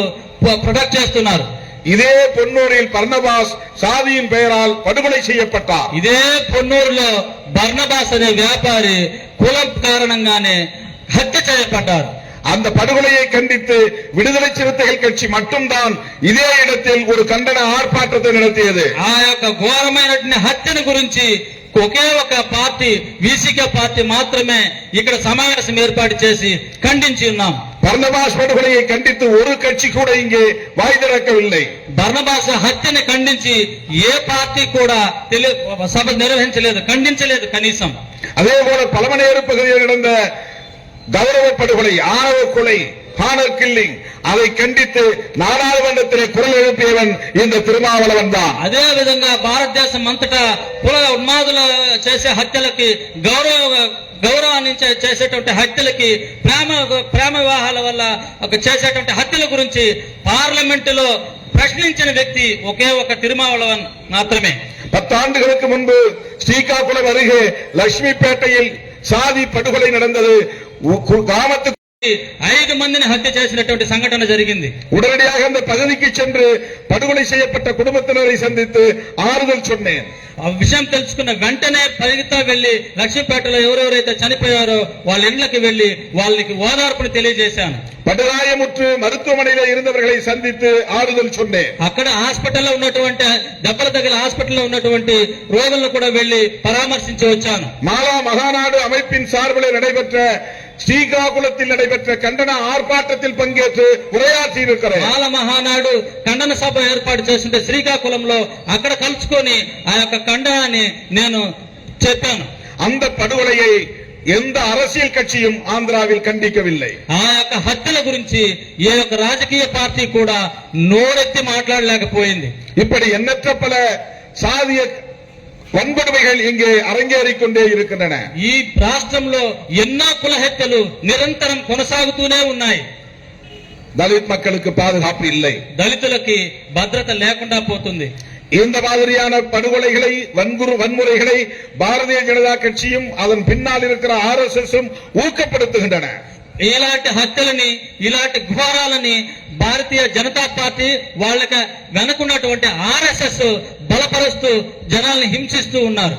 ప్రొటెక్ట్ చేస్తున్నారు. இதே பொன்னூரில் பர்னபாஸ் சாதியின் பெயரால் படுகொலை செய்யப்பட்டார். ఇదే పొన్నూరులో బర్నబాస్ అనే వ్యాపారి కులం కారణంగానే హత్య చేయబడ్డారు. அந்த படுகொலையை கண்டித்து விடுதலை சிறுத்தைகள் கட்சி மட்டும்தான் இதே இடத்தில் ஒரு கண்டன ஆர்ப்பாட்டத்தை நடத்தியது. ఆ యొక్క ఘోరమైనటువంటి హత్యను గురించి ఒకే ఒక పార్టీ వీసీకే పార్టీ మాత్రమే ఇక్కడ సమావేశం ఏర్పాటు చేసి ఖండించి ఉన్నాం. பர்னபாஸ் படுகொலையை கண்டித்து ஒரு கட்சி கூட இங்கே வாய் திறக்கவில்லை. బర్నబాస్ హత్యని ఖండించి ఏ పార్టీ కూడా సభ నిర్వహించలేదు, ఖండించలేదు కనీసం. அதே போல பலமனேறு பகுதியில் நடந்த கௌரவ படுகொலை, ஆணவ கொலை, ஹானர் கில்லிங், அதை கண்டித்து நாடாளுமன்றத்திலே குரல் எழுப்பியவன் இந்த திருமாவளவன் தான். అదే విధంగా భారతదేశం అంతటా కుల ఉన్మాదులు చేసే హత్యలకి గౌరవాన్ని చేసేటువంటి హత్యలకి ప్రేమ వివాహాల వల్ల చేసేటువంటి హత్యల గురించి పార్లమెంటులో ప్రశ్నించిన వ్యక్తి ఒకే ఒక తిరుమావళవన్ మాత్రమే. 10 ஆண்டுகளுக்கு முன்பு ஸ்ரீகாகுளம் அருகே லட்சுமிப்பேட்டையில் சாதி படுகொலை நடந்தது. கிராமத்துக்கு 5 మందిని హత్య చేసినటువంటి సంఘటన జరిగింది. உடனடியாக அந்த பகுதிக்கு சென்று படுகொலை செய்யப்பட்ட குடும்பத்தினரை சந்தித்து ஆறுதல் சொன்னேன். ఆ విషయం తెలుసుకున్న వెంటనే పరిగెత్తా వెళ్లి లక్ష్మీపేటలో ఎవరెవరైతే చనిపోయారో వాళ్ళ ఇళ్లకి వెళ్లి వాళ్ళకి ఓదార్పుని తెలియజేశాను. படுகாயமுற்று மருத்துவமனையில இருந்தவர்களை சந்தித்து ஆறுதல் சொன்னேன். అక్కడ హాస్పిటల్లో ఉన్నటువంటి దెబ్బల తగిలి హాస్పిటల్లో ఉన్నటువంటి రోగులను కూడా వెళ్లి పరామర్శించి వచ్చాను. மாலா மகாநாடு அமைப்பின் சார்பில் நடைபெற்ற ஸ்ரீகாகுளத்தில் நடைபெற்ற கண்டன ஆர்ப்பாட்டத்தில் பங்கேற்று உரையாற்றி இருக்கிறேன். మాల మహానాడు ఖండన సభ ఏర్పాటు చేస్తుంటే శ్రీకాకుళంలో అక్కడ కలుసుకొని ఆ యొక్క ఖండనాన్ని నేను చెప్పాను. அந்த படுகொலையை எந்த அரசியல் கட்சியும் ஆந்திராவில் கண்டிக்கவில்லை. ఆ యొక్క హత్యల గురించి ఏ ఒక్క రాజకీయ పార్టీ కూడా నోరెత్తి మాట్లాడలేకపోయింది. இப்படி எண்ணற்ற பல சாதிய வன்கொடுமைகள் இங்கே அரங்கேறிக் கொண்டே இருக்கின்றன. ఈ రాష్ట్రంలో ఎన్నో కుల హత్యలు నిరంతరం కొనసాగుతూనే ఉన్నాయి. தலித் மக்களுக்கு பாதுகாப்பு இல்லை. దళితులకి భద్రత లేకుండా పోతుంది. இந்த மாதிரியான படுகொலைகளை, வன்முறைகளை பாரதிய ஜனதா கட்சியும் அதன் பின்னால் இருக்கிற RSSம் ஊக்கப்படுத்துகின்றன. ఇలాంటి హత్యలని, ఇలాంటి ఘోరాలని భారతీయ జనతా పార్టీ వాళ్ళకి వెనుకున్నటువంటి RSS బలపరుస్తూ జనాల్ని హింసిస్తూ ఉన్నారు.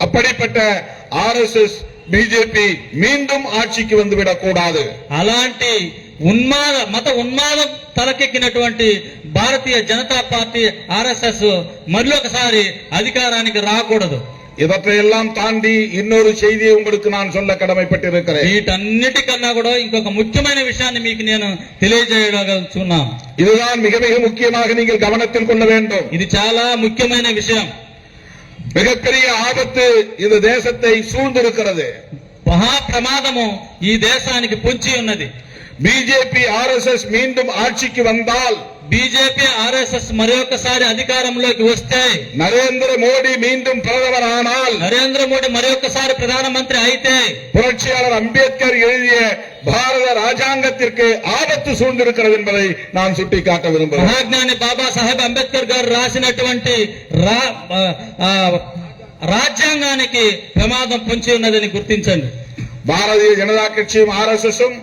அப்படிப்பட்ட RSS பிஜேபி மீண்டும் ஆட்சிக்கு வந்துவிடக் கூடாது. అలాంటి మత ఉన్మాదం తలకెక్కినటువంటి భారతీయ జనతా పార్టీ RSS మరొకసారి అధికారానికి రాకూడదు. இவற்றையெல்லாம் தாண்டி இன்னொரு செய்தியை உங்களுக்கு நான் சொல்ல கடமைப்பட்டிருக்கிறேன். వీటన్నిటికన్నా కూడా ఇంకొక ముఖ్యమైన విషయాన్ని మీకు నేను తెలియజేయగలుగుతున్నాను. இதுதான் மிக மிக முக்கியமாக நீங்கள் கவனத்தில் கொள்ள வேண்டும். ఇది చాలా ముఖ్యమైన విషయం. மிகப்பெரிய ஆபத்து இந்த தேசத்தை சூழ்ந்திருக்கிறது. మహా ప్రమాదము ఈ దేశానికి పొంచి ఉన్నది. பிஜேபி RSS மீண்டும் ஆட்சிக்கு வந்தால், బీజేపీ RSS మరొకసారి అధికారంలోకి వస్తే, நரேந்திர மோடி மீண்டும் பிரதமர் ஆனால், నరేంద్ర మోడీ మరొకసారి ప్రధానమంత్రి అయితే, புரட்சியாளர் அம்பேத்கர் எழுதிய பாரத ராஜாங்கத்திற்கு ஆபத்து சூழ்ந்திருக்கிறது என்பதை நான் சுட்டிக்காட்ட விரும்புகிறேன். మహాజ్ఞాని బాబాసాహెబ్ అంబేద్కర్ గారు రాసినటువంటి రాజ్యాంగానికి ప్రమాదం పొంచి ఉన్నదని గుర్తించండి. பாரதிய ஜனதா கட்சியும் RSSம்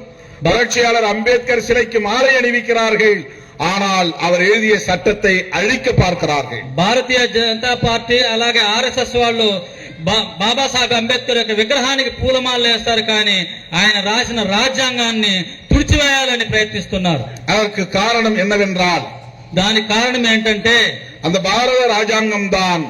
புரட்சியாளர் அம்பேத்கர் சிலைக்கு மாலை அணிவிக்கிறார்கள். ஆனால் அவர் எழுதிய சட்டத்தை அழிக்க பார்க்கிறார்கள். భారతీయ జనతా పార్టీ అలాగే RSS వాళ్ళు బాబాసాహెబ్ అంబేద్కర్ యొక్క విగ్రహానికి పూలమాలలు వేస్తారు, కానీ ఆయన రాసిన రాజ్యాంగాన్ని తుడిచివేయాలని ప్రయత్నిస్తున్నారు. அதற்கு காரணம் என்னவென்றால், దానికి కారణం ఏంటంటే அந்த பாரத ராஜாங்கம் தான்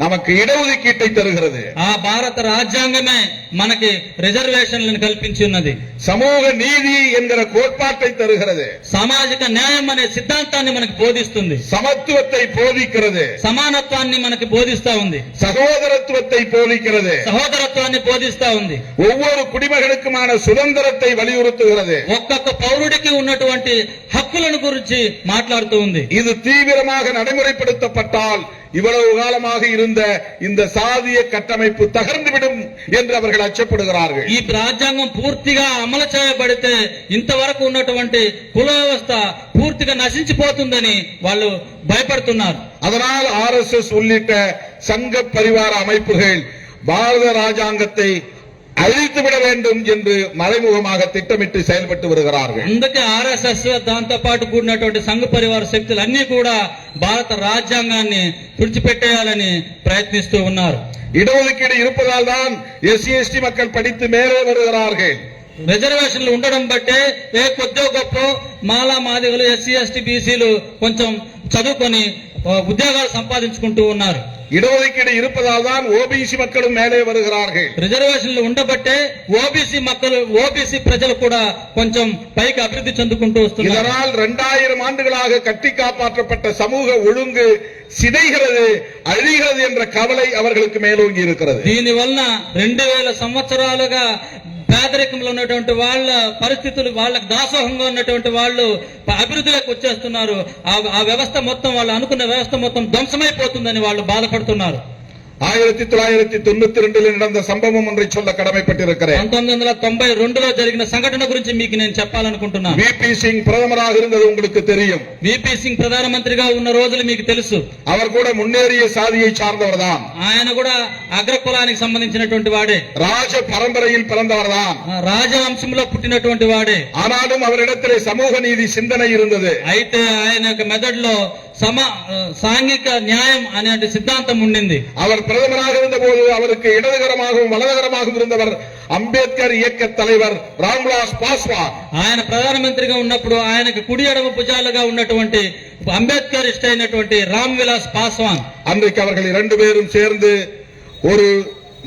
நமக்கு இடஒதுக்கீட்டை தருகிறது. ఆ భారత రాజ్యాంగమే మనకి రిజర్వేషన్లను కల్పించి ఉన్నది. சமூக நீதி என்கிற கோட்பாட்டை தருகிறது. సామాజిక న్యాయం అనే సిద్ధాంతాన్ని మనకు బోధిస్తుంది. சமத்துவத்தை போதிக்கிறது. సమానత్వాన్ని మనకి బోధిస్తా ఉంది. சகோதரத்துவத்தை போதிக்கிறது. సహోదరత్వాన్ని బోధిస్తా ఉంది. ஒவ்வொரு குடிமகனுக்குமான சுதந்திரத்தை வலியுறுத்துகிறது. ఒక్కొక్క పౌరుడికి ఉన్నటువంటి హక్కులను గురించి మాట్లాడుతూ ఉంది. இது தீவிரமாக நடைமுறைப்படுத்தப்பட்டால் இவ்வளவு காலமாக இருந்த இந்த சாதிய கட்டமைப்பு தகர்ந்துவிடும் என்று அவர்கள் அச்சப்படுகிறார்கள். ఈ రాజ్యాంగం పూర్తిగా అమలు చేయబడితే ఇంతవరకు ఉన్నటువంటి కుల వ్యవస్థ పూర్తిగా నశించిపోతుందని వాళ్ళు భయపడుతున్నారు. அதனால் RSS உள்ளிட்ட சங்க பரிவார அமைப்புகள் பாரத ராஜாங்கத்தை அழித்துவிட வேண்டும் என்று மறைமுகமாக திட்டமிட்டு செயல்பட்டு வருகிறார்கள். అందుకే RSS దాంతో పాటు కూడినటువంటి సంఘ పరివార శక్తులు అన్ని కూడా భారత రాజ్యాంగాన్ని తుడిచిపెట్టేయాలని ప్రయత్నిస్తూ ఉన్నారు. இடஒதுக்கீடு இருப்பதால் தான் SC/ST மக்கள் படித்து மேலே வருகிறார்கள். రిజర్వేషన్లు ఉండడం బట్టే కొద్దో గొప్ప మాలా మాదిగలు SC/ST BCలు కొంచెం చదువుకొని ఉద్యోగాలు సంపాదించుకుంటూ ఉన్నారు. இடஒதுக்கீடு இருப்பதால் தான் ஓபிசி மக்களும் மேலே வருகிறார்கள். రిజర్వేషన్లు ఉండబట్టే ఓబీసీ ప్రజలు కూడా కొంచెం పైకి అభివృద్ధి చెందుకుంటూ వస్తున్నారు. இதனால் 2000 ஆண்டுகளாக கட்டி காப்பாற்றப்பட்ட சமூக ஒழுங்கு சிதைகிறது, அழிகிறது என்ற கவலை அவர்களுக்கு மேலோங்கி இருக்கிறது. దీని వలన 2000 సంవత్సరాలుగా పేదరికంలో ఉన్నటువంటి వాళ్ళ పరిస్థితులు, వాళ్ళకి దాసోహంగా ఉన్నటువంటి వాళ్ళు అభివృద్ధిలోకి వచ్చేస్తున్నారు. ఆ వ్యవస్థ మొత్తం, వాళ్ళు అనుకున్న వ్యవస్థ మొత్తం ధ్వంసమైపోతుందని వాళ్ళు బాధపడుతున్నారు. 1992 நடந்த சம்பவம் ஒன்றை சொல்ல கடமைப்பட்டிருக்கிறேன். 1992లో జరిగిన సంఘటన గురించి మీకు నేను చెప్పాలనుకుంటున్నాను. విపి సింగ్ பிரதமராக இருந்தது உங்களுக்கு தெரியும். విపి సింగ్ ప్రధానమంత్రిగా ఉన్న రోజులు మీకు తెలుసు. அவர் கூட முன்னேறிய சாதியை சார்ந்தவர் தான். ఆయన కూడా అగ్రకులానికి సంబంధించినటువంటి వాడే. ராஜ பரம்பரையில் பிறந்தவர் தான். రాజవంశంలో పుట్టినటువంటి వాడే. ஆனாலும் அவரிடத்திலே சமூக நீதி சிந்தனை இருந்தது. అయితే ఆయన యొక్క మెదడులో సాంఘిక న్యాయం అనే సిద్ధాంతం ఉండింది. அவர் பிரதமராக இருந்தபோது அவருக்கு இடதுகரமாகவும் வலதுகரமாகவும் இருந்தவர் అంబేద్కర్ இயக்க தலைவர் ராம்விலாஸ் பாஸ்வான். ఆయన ప్రధానమంత్రిగా ఉన్నప్పుడు ఆయనకు కుడి ఎడమ భుజాలుగా ఉన్నటువంటి అంబేద్కర్ ఇష్ట అయినటువంటి రామ్ విలాస్ పాస్వాన్. அன்றைக்கு அவர்கள் 2 பேரும் சேர்ந்து ஒரு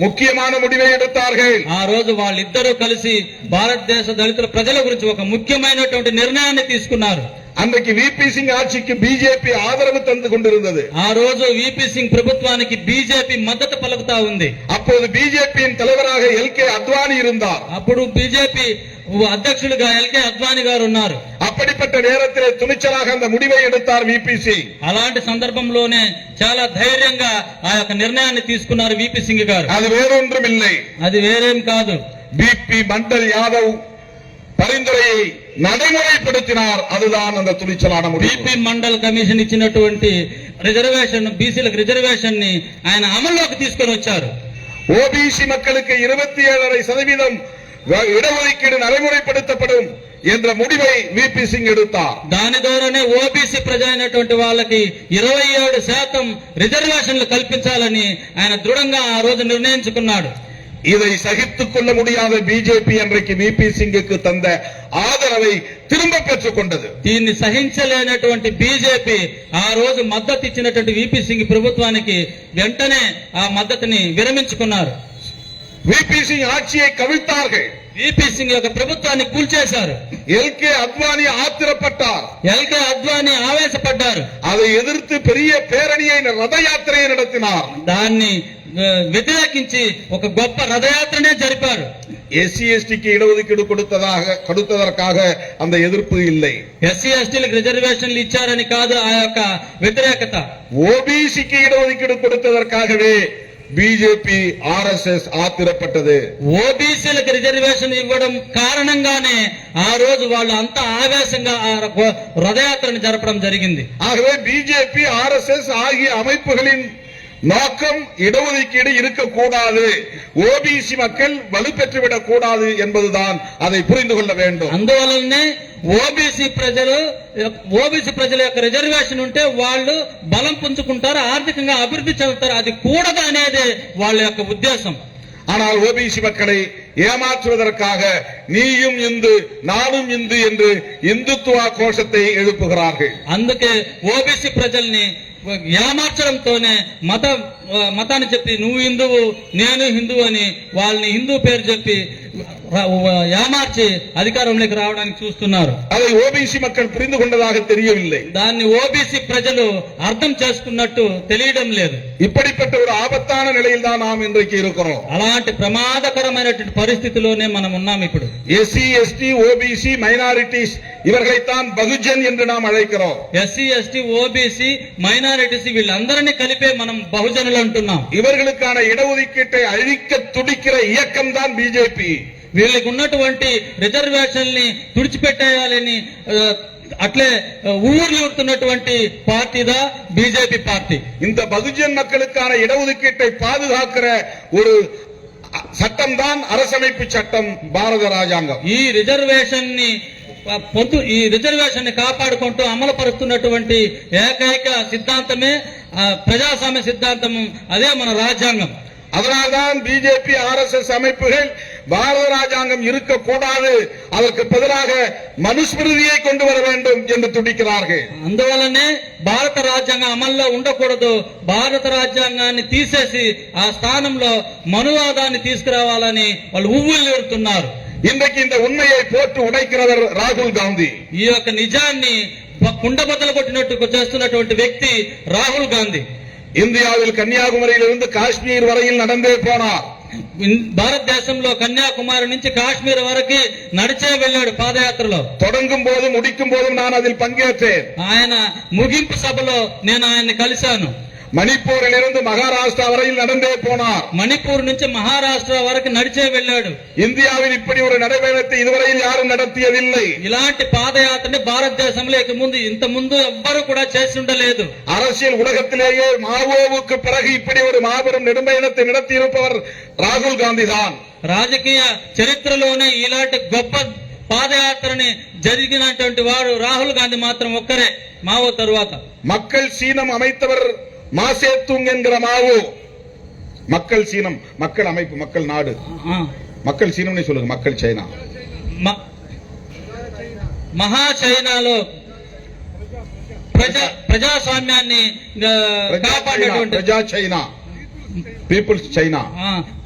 ముఖ్యమైన முடிவை எடுத்தார்கள். ఆ రోజు వాళ్ళిద్దరూ కలిసి భారతదేశ దళితుల ప్రజల గురించి ఒక ముఖ్యమైనటువంటి నిర్ణయాన్ని తీసుకున్నారు. அன்றைக்கு விபி சிங் ஆட்சிக்கு பிஜேபி ஆதரவு தந்து கொண்டிருந்தது. ఆ రోజు విపి సింగ్ ప్రభుత్వానికి బీజేపీ మద్దతు పలుకుతా ఉంది. அப்போது பிஜேபியின் தலைவராக எல்கே அத்வானி இருந்தார். అప్పుడు బీజేపీ అధ్యక్షులుగా ఎల్కే అద్వానీ గారు ఉన్నారు. அப்படிப்பட்ட நேரத்திலே துணிச்சலாக அந்த முடிவை எடுத்தார் விபி சிங். అలాంటి సందర్భంలోనే చాలా ధైర్యంగా ఆ యొక్క నిర్ణయాన్ని తీసుకున్నారు విపి సింగ్ గారు. அது வேறொன்றும் இல்லை, అది వేరేం కాదు. பிபி மண்டல் யாதவ் பரிந்துரையை நடைமுறைப்படுத்தினார். அதுதான் அந்த துணிச்சலான முடிவு. బిపి మండల్ కమిషన్ ఇచ్చినటువంటి రిజర్వేషన్, బీసీలకు రిజర్వేషన్ ని ఆయన అమల్లోకి తీసుకొని వచ్చారు. ஓபிசி மக்களுக்கு 27.5% இடஒதுக்கீடு நடைமுறைப்படுத்தப்படும் என்ற முடிவை விபி சிங் எடுத்தார். దాని ద్వారానే ఓబీసీ ప్రజ అయినటువంటి వాళ్ళకి 27% రిజర్వేషన్లు కల్పించాలని ఆయన దృఢంగా ఆ రోజు నిర్ణయించుకున్నాడు. இதை சகித்துக் கொள்ள முடியாத பிஜேபி அன்றைக்கு விபி சிங்குக்கு தந்த ஆதரவை திரும்ப பெற்றுக் கொண்டது. దీన్ని సహించలేనటువంటి బీజేపీ ఆ రోజు మద్దతు ఇచ్చినటువంటి విపి సింగ్ ప్రభుత్వానికి వెంటనే ఆ మద్దతుని విరమించుకున్నారు. விபி சிங் ஆட்சியை கவிழ்த்தார்கள். విపి సింగ్ యొక్క ప్రభుత్వాన్ని కూల్చేశారు. எல்கே அத்வானி ஆத்திரப்பட்டார். ఎల్కే అద్వానీ ఆవేశపడ్డారు. அதை எதிர்த்து பெரிய பேரணியை ரத யாத்திரையை நடத்தினார். దాన్ని వ్యతిరేకించి ఒక గొప్ప రథయాత్రనే జరిపారు. எஸ்சி எஸ்டிக்கு இடஒதுக்கீடு கொடுத்ததற்காக அந்த எதிர்ப்பு இல்லை. ఎస్సీ ఎస్టీలకు రిజర్వేషన్లు ఇచ్చారని కాదు ఆ యొక్క వ్యతిరేకత. ஓபிசிக்கு இடஒதுக்கீடு கொடுத்ததற்காகவே பிஜேபி ஆர்எஸ்எஸ் ஆத்திரப்பட்டது. ఓబీసీలకు రిజర్వేషన్ ఇవ్వడం కారణంగానే ఆ రోజు వాళ్ళు అంత ఆవేశంగా ఆ రథయాత్రను జరపడం జరిగింది. ஆகவே பிஜேபி ஆர்எஸ்எஸ் ஆகிய அமைப்புகளின் நோக்கம் இடஒதுக்கீடு இருக்கக்கூடாது, ஓபிசி மக்கள் வலுப்பெற்றுவிடக் கூடாது என்பதுதான். அதை புரிந்து கொள்ள வேண்டும். అందువలనే ఓబీసీ ప్రజల యొక్క రిజర్వేషన్ ఉంటే వాళ్ళు బలం పుంజుకుంటారు, ఆర్థికంగా అభివృద్ధి చెందుతారు. అది కూడదు అనేదే వాళ్ళ యొక్క ఉద్దేశం. ஆனால் ஓபிசி மக்களை ஏமாற்றுவதற்காக நீயும் இந்து நானும் இந்து என்று இந்துத்துவ கோஷத்தை எழுப்புகிறார்கள். అందుకే ఓబీసీ ప్రజల్ని ఏమార్చడంతోనే మతాన్ని చెప్పి నువ్వు హిందువు నేను హిందువు అని వాళ్ళని హిందూ పేరు చెప్పి ఏమార్చి అధికారంలోకి రావడానికి చూస్తున్నారు. அதை ஓபிசி மக்கள் புரிந்து கொண்டதாக தெரியவில்லை. దాన్ని ఓబీసీ ప్రజలు అర్థం చేసుకున్నట్టు తెలియడం లేదు. இப்படிப்பட்ட ஒரு ஆபத்தான நிலையில் தான் நாம் இன்றைக்கு இருக்கிறோம். అలాంటి ప్రమాదకరమైనటువంటి పరిస్థితిలోనే మనం ఉన్నాం ఇప్పుడు. எஸ்சி எஸ்டி ஓபிசி மைனாரிட்டிஸ் இவர்களைத்தான் பகுஜன் என்று நாம் அழைக்கிறோம். ఎస్సీ ఎస్టీ ఓబీసీ మైనారిటీస్ వీళ్ళందరినీ కలిపే మనం బహుజనులు అంటున్నాం. இவர்களுக்கான இடஒதுக்கீட்டை அழிக்க துடிக்கிற இயக்கம் தான் பிஜேபி. వీళ్ళకి ఉన్నటువంటి రిజర్వేషన్ని తుడిచిపెట్టేయాలని అట్లే ఊరుతున్నటువంటి పార్టీదా బీజేపీ పార్టీ. இந்த பகுஜன் மக்களுக்கான இடஒதுக்கீட்டை பாதுகாக்கிற ஒரு சட்டம் தான் அரசமைப்பு சட்டம், பாரத ராஜாங்கம். ఈ రిజర్వేషన్ ని కాపాడుకుంటూ అమలుపరుస్తున్నటువంటి ఏకైక సిద్ధాంతమే ప్రజాస్వామ్య సిద్ధాంతము, అదే మన రాజ్యాంగం. அதனால்தான் பிஜேபி ஆர்எஸ்எஸ் அமைப்புகள் பாரத ராஜாங்கம் இருக்கக்கூடாது, அதற்கு பதிலாக மனுஸ்மிருதியை கொண்டு வர வேண்டும் என்று துடிக்கிறார்கள். అందువల్లనే భారత రాజ్యాంగం అమల్లో ఉండకూడదు, భారత రాజ్యాంగాన్ని తీసేసి ఆ స్థానంలో మనువాదాన్ని తీసుకురావాలని వాళ్ళు ఉవ్విళ్ళూరుతున్నారు. இன்றைக்கு இந்த உண்மையை போட்டு உடைக்கிறவர் ராகுல் காந்தி. ఈ యొక్క నిజాన్ని కుండబద్దలు కొట్టినట్టు చేస్తున్నటువంటి వ్యక్తి రాహుల్ గాంధీ. இந்தியாவில் கன்னியாகுமரியிலிருந்து காஷ்மீர் வரையில் நடந்தே போனார். భారతదేశంలో కన్యాకుమారి నుంచి కాశ్మీర్ వరకు నడిచే వెళ్ళాడు పాదయాత్రలో. தொடங்கும் போதும் முடிக்கும் போதும் நான் அதில் பங்கேற்றேன். ఆయన ముగింపు సభలో నేను ఆయన్ని కలిశాను. மணிப்பூரில் இருந்து மகாராஷ்டிரா வரையில் நடந்தே போனார். మణిపూర్ నుంచి మహారాష్ట్ర వరకు నడిచే వెళ్ళాడు. இந்தியாவில் இப்படி ஒரு நடைபயணத்தை இதுவரையில் யாரும் நடத்தியதில்லை. ఇలాంటి పాదయాత్రని భారతదేశంలో ఇంత ముందు ఎవ్వరూ కూడా చేసి ఉండలేదు. அரசியல் உலகத்திலேயே மாவோவுக்கு பிறகு இப்படி ஒரு மாபெரும் நெடும்பயணத்தை நடத்தியிருப்பவர் ராகுல் காந்தி தான். రాజకీయ చరిత్రలోనే ఇలాంటి గొప్ప పాదయాత్రని జరిగినటువంటి వాడు రాహుల్ గాంధీ మాత్రం ఒక్కరే మావో తరువాత. மக்கள் சீனம் அமைத்தவர் மாசேத்துங் என்கிற மாவோ. மக்கள் சீனம், மக்கள் அமைப்பு, மக்கள் நாடு, மக்கள் சீனம் சொல்லுங்க, மக்கள் சைனா. మహా చైనాలో ప్రజాస్వామ్యాన్ని కాపాడేటువంటి ప్రజా చైనా, పీపుల్స్ చైనా,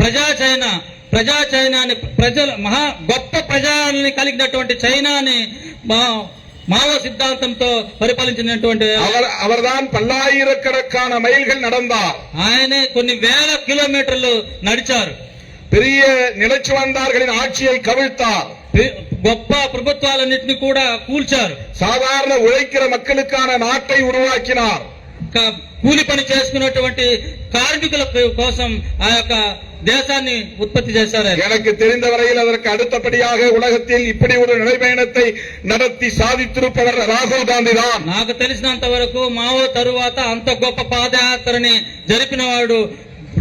ప్రజా చైనాని ప్రజల మహా గొప్ప ప్రజల్ని కలిగినటువంటి చైనాని మావో సిద్ధాంతంతో పరిపాలించినటువంటి அவர்தான் பல்லாயிரக்கணக்கான மைல்கள் நடந்தார். ఆయనే కొన్ని వేల కిలోమీటర్లు నడిచారు. பெரிய நிலைச்சு வந்தார்களின் ஆட்சியை கவிழ்த்தார். గొప్ప ప్రభుత్వాలన్నింటినీ కూడా కూల్చారు. సాధారణ ఉழைக்கிற மக்களுக்கான நாட்டை உருவாக்கினார். కూలి పని చేసుకున్నటువంటి కార్మికుల కోసం ఆ యొక్క దేశాన్ని ఉత్పత్తి చేశారు. எனக்கு தெரிந்த வரையில் அதற்கு அடுத்தபடியாக உலகத்தில் இப்படி ஒரு நடைபயணத்தை நடத்தி சாதித்திருப்பவர் ராகுல் காந்தி தான். నాకు తెలిసినంత వరకు మావో తరువాత అంత గొప్ప పాదయాత్రని జరిపినవాడు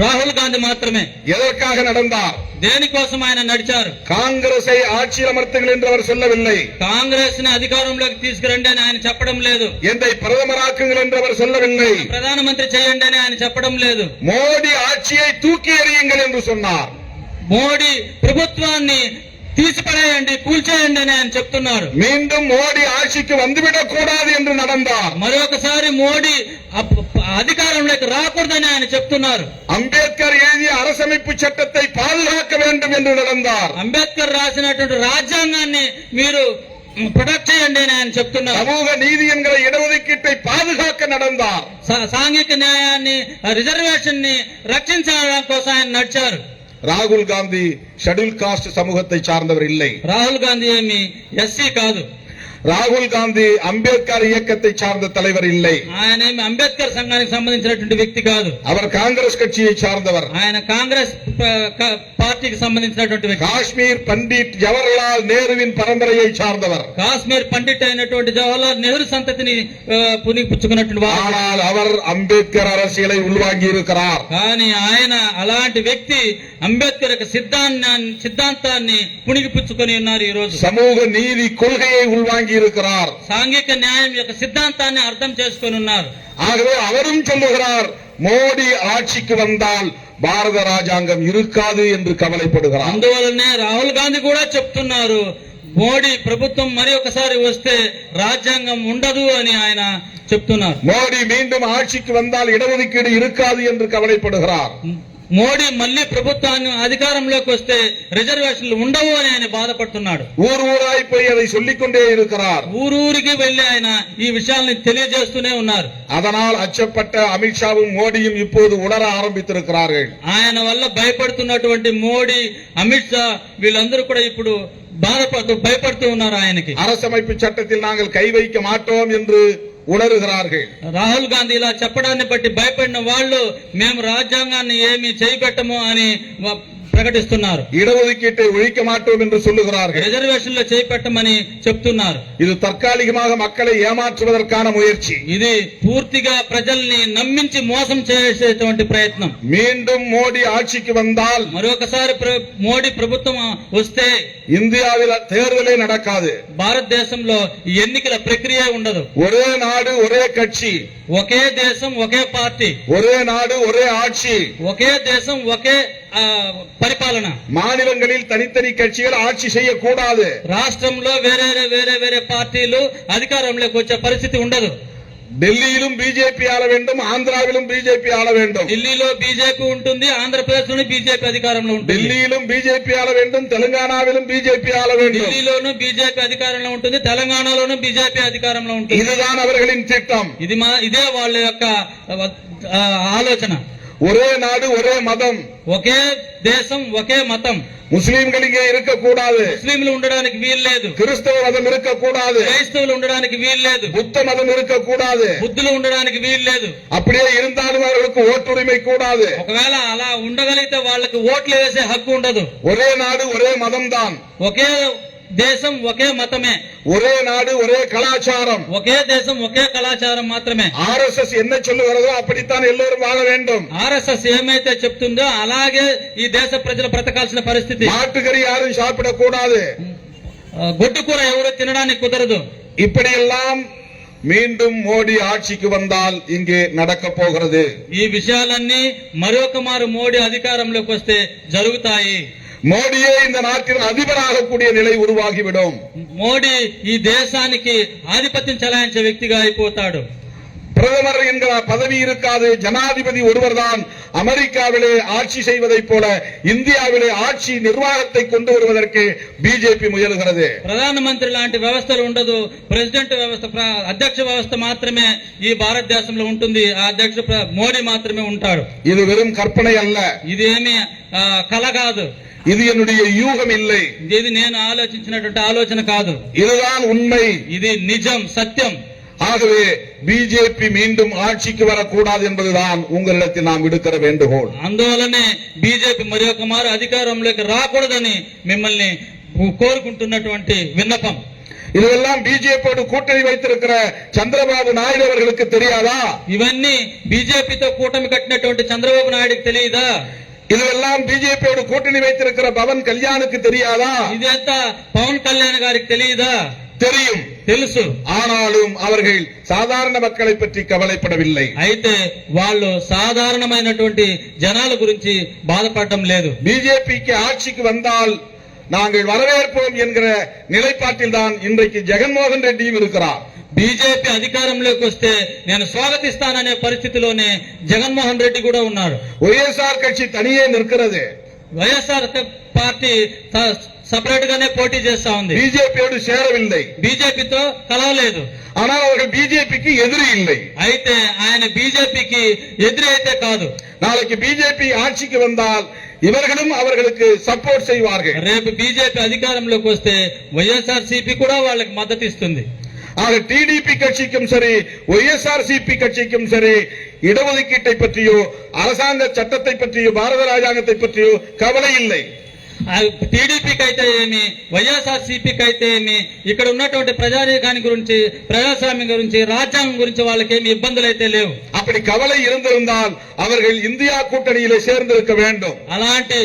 రాహుల్ గాంధీ మాత్రమే. எதற்காக நடந்தார்? దేనికోసం ఆయన నడిచారు? కాంగ్రెసை ఆட்சியில் అమర్த்துங்கள் என்று அவர் சொல்லவில்லை. కాంగ్రెస్ ని అధికారంలోకి తీసుకురండి అని ఆయన చెప్పడం లేదు. என்னை பிரதமராக்குங்கள் என்று அவர் சொல்லவில்லை. ప్రధానమంత్రి చేయండి అని ఆయన చెప్పడం లేదు. మోడీ ఆட்சியை தூக்கி எறியுங்கள் என்று சொன்னார். మోడీ ప్రభుత్వాన్ని తీసిపడేయండి, కూల్చేయండి అని ఆయన చెప్తున్నారు. மீண்டும் மோடி ஆட்சிக்கு வந்துவிடக் கூடாது என்று நடந்தார். మరొకసారి మోడీ అధికారంలోకి రాకూడదని ఆయన చెప్తున్నారు. అంబేద్కర్ எழுதிய அரசமைப்பு சட்டத்தை பாதுகாக்க வேண்டும் என்று நடந்தார். అంబేద్కర్ రాసినటువంటి రాజ్యాంగాన్ని మీరు ప్రొటెక్ట్ చేయండి అని ఆయన చెప్తున్నారు. சமூக நீதி என்கிற இடஒதுக்கீட்டை பாதுகாக்க நடந்தார். సాంఘిక న్యాయాన్ని, రిజర్వేషన్ ని రక్షించడం కోసం ఆయన నడిచారు. ராகுல் காந்தி ஷெட்யூல் காஸ்ட் சமூகத்தை சார்ந்தவர் இல்லை. రాహుల్ గాంధీ ఏమి ఎస్సీ కాదు. ராகுல் காந்தி அம்பேத்கர் இயக்கத்தை சார்ந்த தலைவர் இல்லை. ఆయన ఏమి అంబేద్కర్ సంఘానికి సంబంధించినటువంటి వ్యక్తి కాదు. அவர் காங்கிரஸ் கட்சியை சார்ந்தவர். ఆయన కాంగ్రెస్ పార్టీకి సంబంధించినటువంటి వ్యక్తి. காஷ்மீர் பண்டிட் ஜவஹர்லால் நேருவின் பரம்பரையை சார்ந்தவர். కాశ్మీర్ పండిట్ అయినటువంటి జవహర్లాల్ నెహ్రూ సంతతిని పుణిపుచ్చుకున్నటువంటి వారు. ஆனால் அவர் அம்பேத்கர் அரசியலை உள்வாங்கி இருக்கிறார். కానీ ఆయన అలాంటి వ్యక్తి అంబేద్కర్ యొక్క సిద్ధాంతాన్ని పుణిగిపుచ్చుకొని ఉన్నారు. ఈ రోజు சமூக நீதி கொள்கையை உள்வாங்கி இருக்கிறார். సాంఘిక న్యాయం యొక్క సిద్ధాంతాన్ని అర్థం చేసుకొని ఉన్నారు. ஆகவே அவரும் சொல்லுகிறார், மோடி ஆட்சிக்கு வந்தால் பாரத ராஜாங்கம் இருக்காது என்று கவலைப்படுகிறார். అందువల్లనే రాహుల్ గాంధీ కూడా చెప్తున్నారు, మోడీ ప్రభుత్వం మరి ఒకసారి వస్తే రాజ్యాంగం ఉండదు అని ఆయన చెప్తున్నారు. மோடி மீண்டும் ஆட்சிக்கு வந்தால் இடஒதுக்கீடு இருக்காது என்று கவலைப்படுகிறார். మోడీ మళ్లీ ప్రభుత్వాన్ని అధికారంలోకి వస్తే రిజర్వేషన్లు ఉండవు అని ఆయన బాధపడుతున్నాడు. ஊர் ஊராய் போய் அதை சொல்லிக்கொண்டே இருக்கிறார். ఊరూరికి వెళ్లి ఆయన ఈ విషయాల్ని తెలియజేస్తూనే ఉన్నారు. அதனால் அச்சப்பட்ட அமித்ஷாவும் மோடியும் இப்போது உணர ஆரம்பித்திருக்கிறார்கள். ఆయన వల్ల భయపడుతున్నటువంటి మోడీ, అమిత్ షా వీళ్ళందరూ కూడా ఇప్పుడు భయపడుతూ ఉన్నారు ఆయనకి. அரசமைப்பு சட்டத்தில் நாங்கள் கை வைக்க மாட்டோம் என்று ఉణరుகிறார்கள். రాహుల్ గాంధీ ఇలా చెప్పడాన్ని బట్టి భయపడిన వాళ్ళు మేము రాజ్యాంగాన్ని ఏమి చేయబెట్టము అని ప్రకటిస్తున్నారు. இடஒதுக்கீட்டை ஒழிக்க மாட்டோம் என்று சொல்லுகிறார்கள். రిజర్వేషన్ లో చేపెట్టమని చెప్తున్నారు. இது தற்காலிகமாக மக்களை ஏமாற்றுவதற்கான முயற்சி. ఇది పూర్తిగా ప్రజల్ని నమ్మించి మోసం చేసేటువంటి ప్రయత్నం. மீண்டும் மோடி ஆட்சிக்கு வந்தால், మరొకసారి మోడీ ప్రభుత్వం వస్తే இந்தியாவில் தேர்தலே நடக்காது. భారతదేశంలో ఎన్నికల ప్రక్రియ ఉండదు. ஒரே நாடு ஒரே கட்சி, ఒకే దేశం ఒకే పార్టీ, ஒரே நாடு ஒரே ஆட்சி, ఒకే దేశం ఒకే పరిపాలన. மாநிலங்களில் தனித்தனி கட்சிகள் ஆட்சி செய்யக்கூடாது. రాష్ట్రంలో వేరే పార్టీలు అధికారంలోకి వచ్చే పరిస్థితి ఉండదు. டெல்லியிலும் பிஜேபி ஆள வேண்டும், ஆந்திராவிலும் பிஜேபி ஆள வேண்டும். ఢిల్లీలో బీజేపీ ఉంటుంది, ఆంధ్రప్రదేశ్ లోని బీజేపీ అధికారంలో ఉంటుంది. டெல்லியிலும் பிஜேபி ஆள வேண்டும், தெலுங்கானாவிலும் பிஜேபி ஆள வேண்டும். ఢిల్లీలోనూ బీజేపీ అధికారంలో ఉంటుంది, తెలంగాణలోనూ బీజేపీ అధికారంలో ఉంటుంది. இதுதான் அவர்களின் திட்டம். ఇదే వాళ్ళ యొక్క ఆలోచన. ஒரே நாடு ஒரே மதம், ఒకే దేశం ఒకే మతం. முஸ்லீம்கள் இங்கே இருக்கக்கூடாது, ముస్లింలు ఉండడానికి వీలు లేదు. கிறிஸ்தவ மதம் இருக்கக்கூடாது, క్రైస్తవులు ఉండడానికి వీలు లేదు. புத்த மதம் இருக்கக்கூடாது. బుద్ధులు ఉండడానికి వీలు లేదు. அப்படியே இருந்தாலும் அவர்களுக்கு ஓட்டுரிமை கூடாது. ఒకవేళ అలా ఉండగలిగితే వాళ్ళకి ఓట్లు వేసే హక్కు ఉండదు. ஒரே நாடு ஒரே மதம் தான், ఒకే దేశం ఒకే మతమే, ஒரே நாடு ஒரே கலாச்சாரம். ఒకే దేశం ఒకే కళాచారం మాత్రమే. RSS என்ன சொல்லுகிறதோ அப்படித்தான் எல்லோரும் வாழ வேண்டும். ఆర్ఎస్ఎస్ ఏమైతే చెప్తుందో అలాగే ఈ దేశ ప్రజలు బ్రతకాల్సిన పరిస్థితి. மாட்டுக்கறி யாரும் சாப்பிடக்கூடாது. గొడ్డు కూర ఎవరు తినడానికి కుదరదు. இப்படியெல்லாம் மீண்டும் மோடி ஆட்சிக்கு வந்தால் இங்கே நடக்க போகிறது. ఈ విషయాలన్నీ మరొక మారు మోడీ అధికారంలోకి వస్తే జరుగుతాయి. மோடியே இந்த நாட்டின் அதிபராகக்கூடிய நிலை உருவாகிவிடும். మోడీ ఈ దేశానికి ఆధిపత్యం చెలాయించే వ్యక్తిగా అయిపోతాడు. பிரதமர் என்கிற பதவி இருக்காது. ஜனாதிபதி ஒருவர்தான் அமெரிக்காவிலே ஆட்சி செய்வதைப் போல இந்தியாவிலே ஆட்சி நிர்வாகத்தை கொண்டு வருவதற்கு பிஜேபி முயலுகிறது. ప్రధానమంత్రి లాంటి వ్యవస్థలు ఉండదు. ప్రెసిడెంట్ వ్యవస్థ, అధ్యక్ష వ్యవస్థ మాత్రమే ఈ భారతదేశంలో ఉంటుంది. ఆ అధ్యక్ష మోడీ మాత్రమే ఉంటాడు. இது வெறும் கற்பனை அல்ல, ఇది ఏమి కల కాదు. இது என்னுடைய யூகம் இல்லை, ఇది నేను ఆలోచించినటువంటి ఆలోచన కాదు. இதுதான் உண்மை, ఇది నిజం, సత్యం. ஆகவே பிஜேபி மீண்டும் ஆட்சிக்கு வரக்கூடாது என்பதுதான் உங்களிடத்தில் நாம் விடுக்கிற வேண்டுகோள். అందువలనే బీజేపీ మరి ఒక మారు అధికారంలోకి రాకూడదని మిమ్మల్ని కోరుకుంటున్నటువంటి విన్నపం. இதெல்லாம் பிஜேபியோடு கூட்டணி வைத்திருக்கிற சந்திரபாபு நாயுடு அவர்களுக்கு தெரியாதா? ఇవన్నీ బీజేపీతో కూటమి కట్టినటువంటి చంద్రబాబు నాయుడుకి తెలియదా? இதெல்லாம் பிஜேபியோடு கூட்டணி வைத்திருக்கிற பவன் கல்யாணுக்கு தெரியாதா? ఇదంతా పవన్ కళ్యాణ్ గారికి తెలియదా? தெரியும், తెలుసు. ஆனாலும் அவர்கள் சாதாரண மக்களை பற்றி கவலைப்படவில்லை. అయితే వాళ్ళు సాధారణమైనటువంటి జనాల గురించి బాధపడటం లేదు. பிஜேபிக்கு ஆட்சிக்கு வந்தால் நாங்கள் வரவேற்போம் என்கிற நிலைப்பாட்டில் தான் இன்றைக்கு ஜெகன்மோகன் ரெட்டியும் இருக்கிறார். బీజేపీ అధికారంలోకి వస్తే నేను స్వాగతిస్తాననే పరిస్థితిలోనే జగన్మోహన్ రెడ్డి కూడా ఉన్నాడు. ஒய்எஸ்ஆர் கட்சி தனியே நிற்கிறது. వైఎస్ఆర్ పార్టీ సపరేట్ గానే పోటీ చేస్తా ఉంది. பிஜேபியோடு சேரவில்லை, బీజేపీతో కలవలేదు. ஆனால் அவர்கள் பிஜேபிக்கு எதிரி இல்லை. అయితే ఆయన బీజేపీకి ఎదురు అయితే కాదు. நாளைக்கு பிஜேபி ஆட்சிக்கு வந்தால் இவர்களும் அவர்களுக்கு சப்போர்ட் செய்வார்கள். రేపు బీజేపీ అధికారంలోకి వస్తే వైఎస్ఆర్సీపీ కూడా వాళ్ళకి మద్దతు ఇస్తుంది. ஆக டிடிபி கட்சிக்கும் சரி, ஒய்எஸ்ஆர்சிபி கட்சிக்கும் சரி, இடஒதுக்கீட்டை பற்றியோ அரசாங்க சட்டத்தை பற்றியோ பாரத ராஜாங்கத்தை பற்றியோ கவலை இல்லை. టీడీపీకి అయితే ఏమి, వైఎస్ఆర్సీపీకి అయితే ఏమి, ఇక్కడ ఉన్నటువంటి ప్రజానీకాన్ని గురించి, ప్రజాస్వామ్యం గురించి, రాజ్యాంగం గురించి వాళ్ళకేమి ఇబ్బందులు అయితే లేవు. அப்படி கவலை இருந்திருந்தால் அவர்கள் இந்தியா கூட்டணியிலே சேர்ந்திருக்க வேண்டும். అలాంటి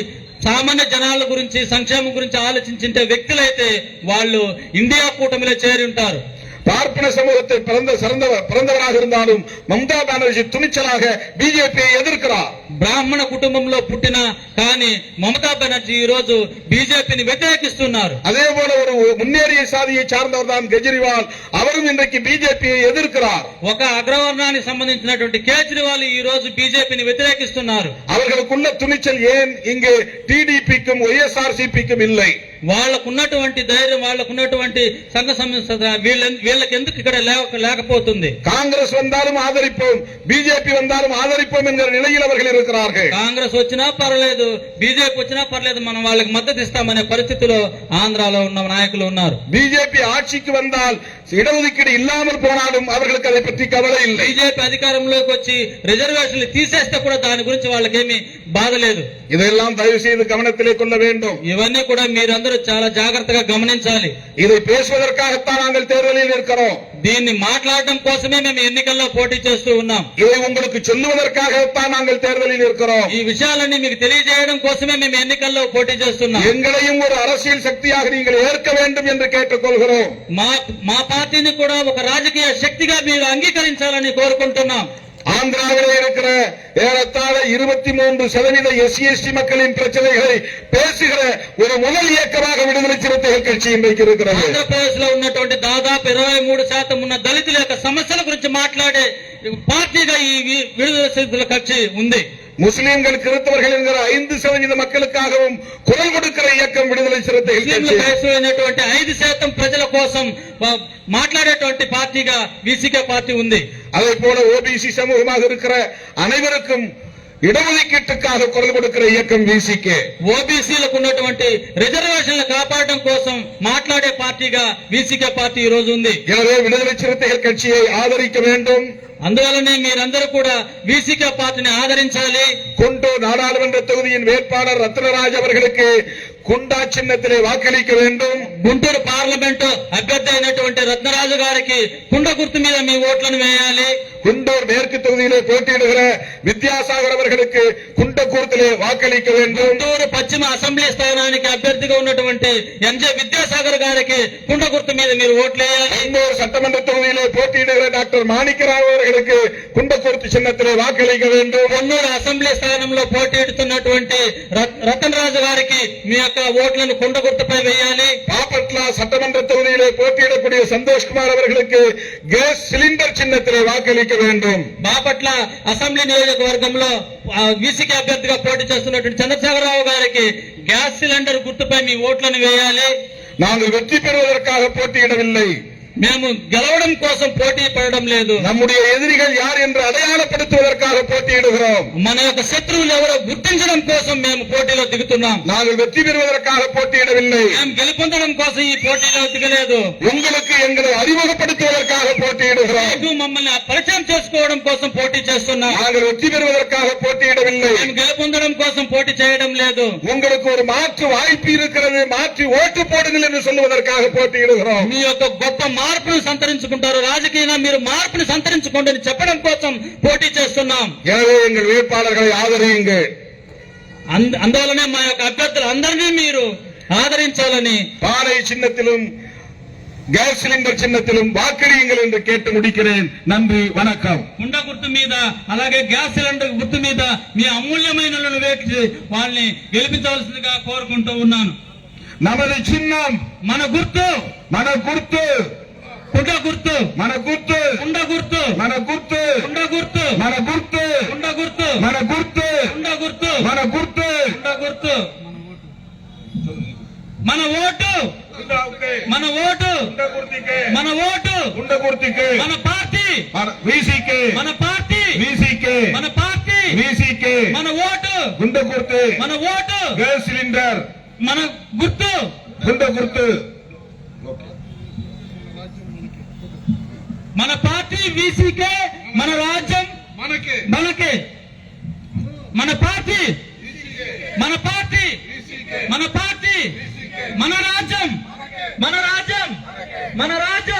సామాన్య జనాల గురించి, సంక్షేమం గురించి ఆలోచించే వ్యక్తులైతే వాళ్ళు ఇండియా కూటమిలో చేరి ఉంటారు. பார்ப்பன சமூகத்தை பிறந்தவராக இருந்தாலும் மம்தா பானர்ஜி துணிச்சலாக பிஜேபியை எதிர்க்கிறார். బ్రాహ్మణ కుటుంబంలో పుట్టిన కానీ మమతా బెనర్జీ ఈ రోజు బీజేపీని వ్యతిరేకిస్తున్నారు. அதே போல ஒரு முன்னேறிய சாதியை சார்ந்தவர் தான் கெஜ்ரிவால், அவரும் இன்றைக்கு பிஜேபியை எதிர்க்கிறார். ఒక అగ్రవర్ణానికి సంబంధించినటువంటి కేజ్రీవాల్ ఈ రోజు బీజేపీని వ్యతిరేకిస్తున్నారు. அவர்களுக்குள்ள துணிச்சல் ஏன் இங்கே டிடிபிக்கும் ஒய்எஸ்ஆர்சிபிக்கும் இல்லை? వాళ్ళకున్నటువంటి ధైర్యం, వాళ్ళకున్నటువంటి సంఘ సంస్థ వీళ్ళకి ఎందుకు ఇక్కడ లేకపోతుంది? காங்கிரஸ் வந்தாலும் ஆதரிப்போம், பிஜேபி வந்தாலும் ஆதரிப்போம் என்கிற நிலையில் அவர்கள் இருக்கிறார்கள். కాంగ్రెస్ వచ్చినా పర్లేదు, బీజేపీ వచ్చినా పర్లేదు, మనం వాళ్ళకి మద్దతు ఇస్తామనే పరిస్థితిలో ఆంధ్రాలో ఉన్న నాయకులు ఉన్నారు. பிஜேபி ஆட்சிக்கு வந்தால் இடஒதுக்கீடு இல்லாமல் போனாலும் அவர்களுக்கு அதை பற்றி கவலை இல்லை. బీజేపీ అధికారంలోకి వచ్చి రిజర్వేషన్లు తీసేస్తే కూడా దాని గురించి వాళ్ళకేమీ బాధ లేదు. இதெல்லாம் தயவு செய்து கவனத்திலே கொள்ள வேண்டும். ఇవన్నీ కూడా మీరందరూ చాలా జాగ్రత్తగా గమనించాలి. இதை பேசுவதற்காகத்தான் நாங்கள் தேர்தலில் இருக்கிறோம். దీన్ని మాట్లాడడం కోసమే మేము ఎన్నికల్లో పోటీ చేస్తూ ఉన్నాం. இதை உங்களுக்கு சொல்லுவதற்காகத்தான் நாங்கள் தேர்தலில் இருக்கிறோம். ఈ విషయాలన్నీ మీకు తెలియజేయడం కోసమే మేము ఎన్నికల్లో పోటీ చేస్తున్నాం. எங்களையும் ஒரு அரசியல் சக்தியாக நீங்கள் ஏற்க வேண்டும் என்று கேட்டுக்கொள்கிறோம். మా పార్టీని కూడా ఒక రాజకీయ శక్తిగా మీరు అంగీకరించాలని కోరుకుంటున్నాం. ஆந்திராவிலே இருக்கிற ஏறத்தாழ 23% SC/ST மக்களின் பிரச்சனைகளை பேசுகிற ஒரு முதல் இயக்கமாக விடுதலை சிறுத்தைகள் கட்சி இன்றைக்கு இருக்கிறது. ఆంధ్రప్రదేశ్ లో ఉన్నటువంటి దాదాపు 23% ఉన్న దళితుల యొక్క సమస్యల గురించి మాట్లాడే పార్టీగా ఈ విడుదల సిద్ధుల కక్షి ఉంది. முஸ்லிம்கள் கிறிஸ்தவர்கள் என்கிற 5% மக்களுக்காகவும் குரல் கொடுக்கிற இயக்கம் விடுதலை சிறுத்தைகள் கட்சி. అయినటువంటి 5% ప్రజల కోసం మాట్లాడేటువంటి పార్టీగా వీసీకే పార్టీ ఉంది. அதே போல OBC சமூகமாக இருக்கிற அனைவருக்கும் இடஒதுக்கீட்டுக்காக குரல் கொடுக்கிற இயக்கம் VCK. ఓబీసీలకు ఉన్నటువంటి రిజర్వేషన్లు కాపాడడం కోసం మాట్లాడే పార్టీగా వీసీకే పార్టీ ఈ రోజు ఉంది. எனவே விடுதலை சிறுத்தைகள் கட்சியை ஆதரிக்க வேண்டும். అందువల్లనే మీరందరూ కూడా వీసీకే పార్టీని ఆదరించాలి. குண்டூர் நாடாளுமன்ற தொகுதியின் வேட்பாளர் ரத்னராஜ் அவர்களுக்கு குண்டா சின்னத்திலே வாக்களிக்க வேண்டும். గుంటూరు పార్లమెంటు అభ్యర్థి అయినటువంటి రత్నరాజు గారికి కుండ గుర్తు మీద మీ ఓట్లను వేయాలి. குண்டூர் மேற்கு தொகுதியிலே போட்டியிடுகிற வித்யாசாகர் அவர்களுக்கு குண்ட கூர்த்திலே வாக்களிக்க வேண்டும். గుంటూరు పశ్చిమ అసెంబ్లీ స్థానానికి అభ్యర్థిగా ఉన్నటువంటి ఎంజే విద్యాసాగర్ గారికి కుండ గుర్తు మీద మీరు ఓట్లు వేయాలి. குண்டூர் சட்டமன்ற தொகுதியிலே போட்டியிடுகிற டாக்டர் மாணிக்கராவ் அவர்களுக்கு குண்ட கூர்த்தி சின்னத்திலே வாக்களிக்க வேண்டும். కొన్నూరు అసెంబ్లీ స్థానంలో పోటీయిడుతున్నటువంటి రతన్ రాజు గారికి మీ యొక్క ఓట్లను కుండ గుర్తుపై వేయాలి. பாப்பட்ல சட்டமன்ற தொகுதியிலே போட்டியிடக்கூடிய சந்தோஷ்குமார் அவர்களுக்கு கேஸ் சிலிண்டர் சின்னத்திலே வாக்களிக்க வேண்டும். బాపట్ల అసెంబ్లీ నియోజకవర్గంలో వీసీకే అభ్యర్థిగా పోటీ చేస్తున్నటువంటి చంద్రశేఖరరావు గారికి గ్యాస్ సిలిండర్ గుర్తుపై మీ ఓట్లను వేయాలి. நாங்கள் வெற்றி பெறுவதற்காக போட்டியிடவில்லை. మేము గెలవడం కోసం పోటీ పడడం లేదు. நம்முடைய எதிரிகள் யார் என்று அடையாளப்படுத்துவதற்காக போட்டியிடுகிறோம். మన యొక్క శత్రువులు ఎవరో గుర్తించడం కోసం మేము పోటీలో దిగుతున్నాం. நாங்கள் வெற்றி பெறுவதற்காக போட்டியிடவில்லை. మేము గెలుపొందడం కోసం ఈ పోటీలో దిగలేదు. உங்களுக்கு எங்களை அறிமுகப்படுத்துவதற்காக போட்டியிடுகிறோம். మీకు మమ్మల్ని పరిచయం చేసుకోవడం కోసం పోటీ చేస్తున్నాం. நாங்கள் வெற்றி பெறுவதற்காக போட்டியிடவில்லை. మేము గెలుపొందడం కోసం పోటీ చేయడం లేదు. உங்களுக்கு ஒரு மாற்று வாய்ப்பு இருக்கிறது, மாற்றி ஓட்டு போடுங்கள் என்று சொல்லுவதற்காக போட்டியிடுகிறோம். మీ యొక్క గొప్ప మార్పును సంతరించుకుంటారు, రాజకీయంగా మీరు మార్పును సంతరించుకోండి అని చెప్పడం కోసం పోటీ చేస్తున్నాం. எனவே எங்கள் வேட்பாளர்களை ஆதரியுங்கள். అందువలనే మా యొక్క అభ్యర్థులు అందరినీ మీరు ఆదరించాలని பானை சின்னத்திலும் கேஸ் சிலிண்டர் சின்னத்திலும் வாக்களியுங்கள் என்று கேட்டு முடிக்கிறேன். நன்றி, வணக்கம். కుండ గుర్తు మీద అలాగే గ్యాస్ సిలిండర్ గుర్తు మీద మీ అమూల్యమైన వేచి వాళ్ళని గెలిపించవలసిందిగా కోరుకుంటూ ఉన్నాను. நமது சின்னம் మన గుర్తు మన గుర్తు కుండ గుర్తు మన గుర్తు కుండ గుర్తు మన గుర్తు కుండ గుర్తు మన గుర్తు కుండ గుర్తు మన గుర్తు కుండ గుర్తు మన గుర్తు కుండ గుర్తు మన ఓటు మన ఓటు మన ఓటు గుండ గుర్తికే మన పార్టీ వీసీకే మన పార్టీ వీసీకే మన పార్టీ వీసీకే మన ఓటు గుండ గుర్తు మన ఓటు గ్యాస్ సిలిండర్ మన గుర్తు గుండ గుర్తు మన పార్టీ వీసీకే మన రాజ్యం మనకే మనకే మన పార్టీ మన పార్టీ మన పార్టీ మన రాజ్యం మన రాజ్యం మన రాజ్యం